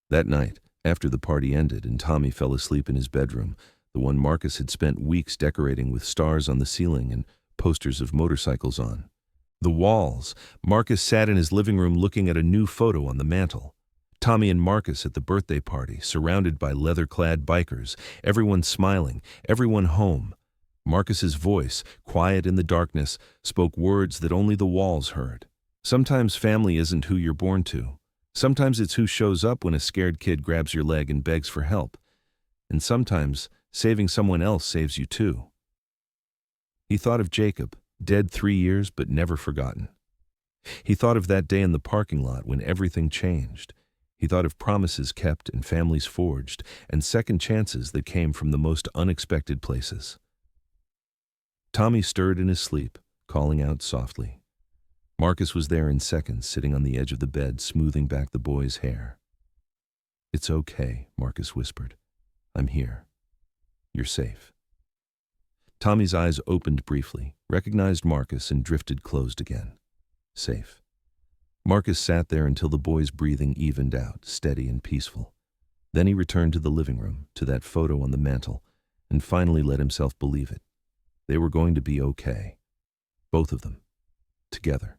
That night, after the party ended and Tommy fell asleep in his bedroom, the one Marcus had spent weeks decorating with stars on the ceiling and posters of motorcycles on the walls, Marcus sat in his living room looking at a new photo on the mantel. Tommy and Marcus at the birthday party, surrounded by leather-clad bikers, everyone smiling, everyone home. Marcus's voice, quiet in the darkness, spoke words that only the walls heard. Sometimes family isn't who you're born to. Sometimes it's who shows up when a scared kid grabs your leg and begs for help. And sometimes saving someone else saves you too. He thought of Jacob, dead 3 years but never forgotten. He thought of that day in the parking lot when everything changed. He thought of promises kept and families forged, and second chances that came from the most unexpected places. Tommy stirred in his sleep, calling out softly. Marcus was there in seconds, sitting on the edge of the bed, smoothing back the boy's hair. "It's okay," Marcus whispered. "I'm here. You're safe." Tommy's eyes opened briefly, recognized Marcus, and drifted closed again. Safe. Marcus sat there until the boy's breathing evened out, steady and peaceful. Then he returned to the living room, to that photo on the mantel, and finally let himself believe it. They were going to be okay. Both of them. Together.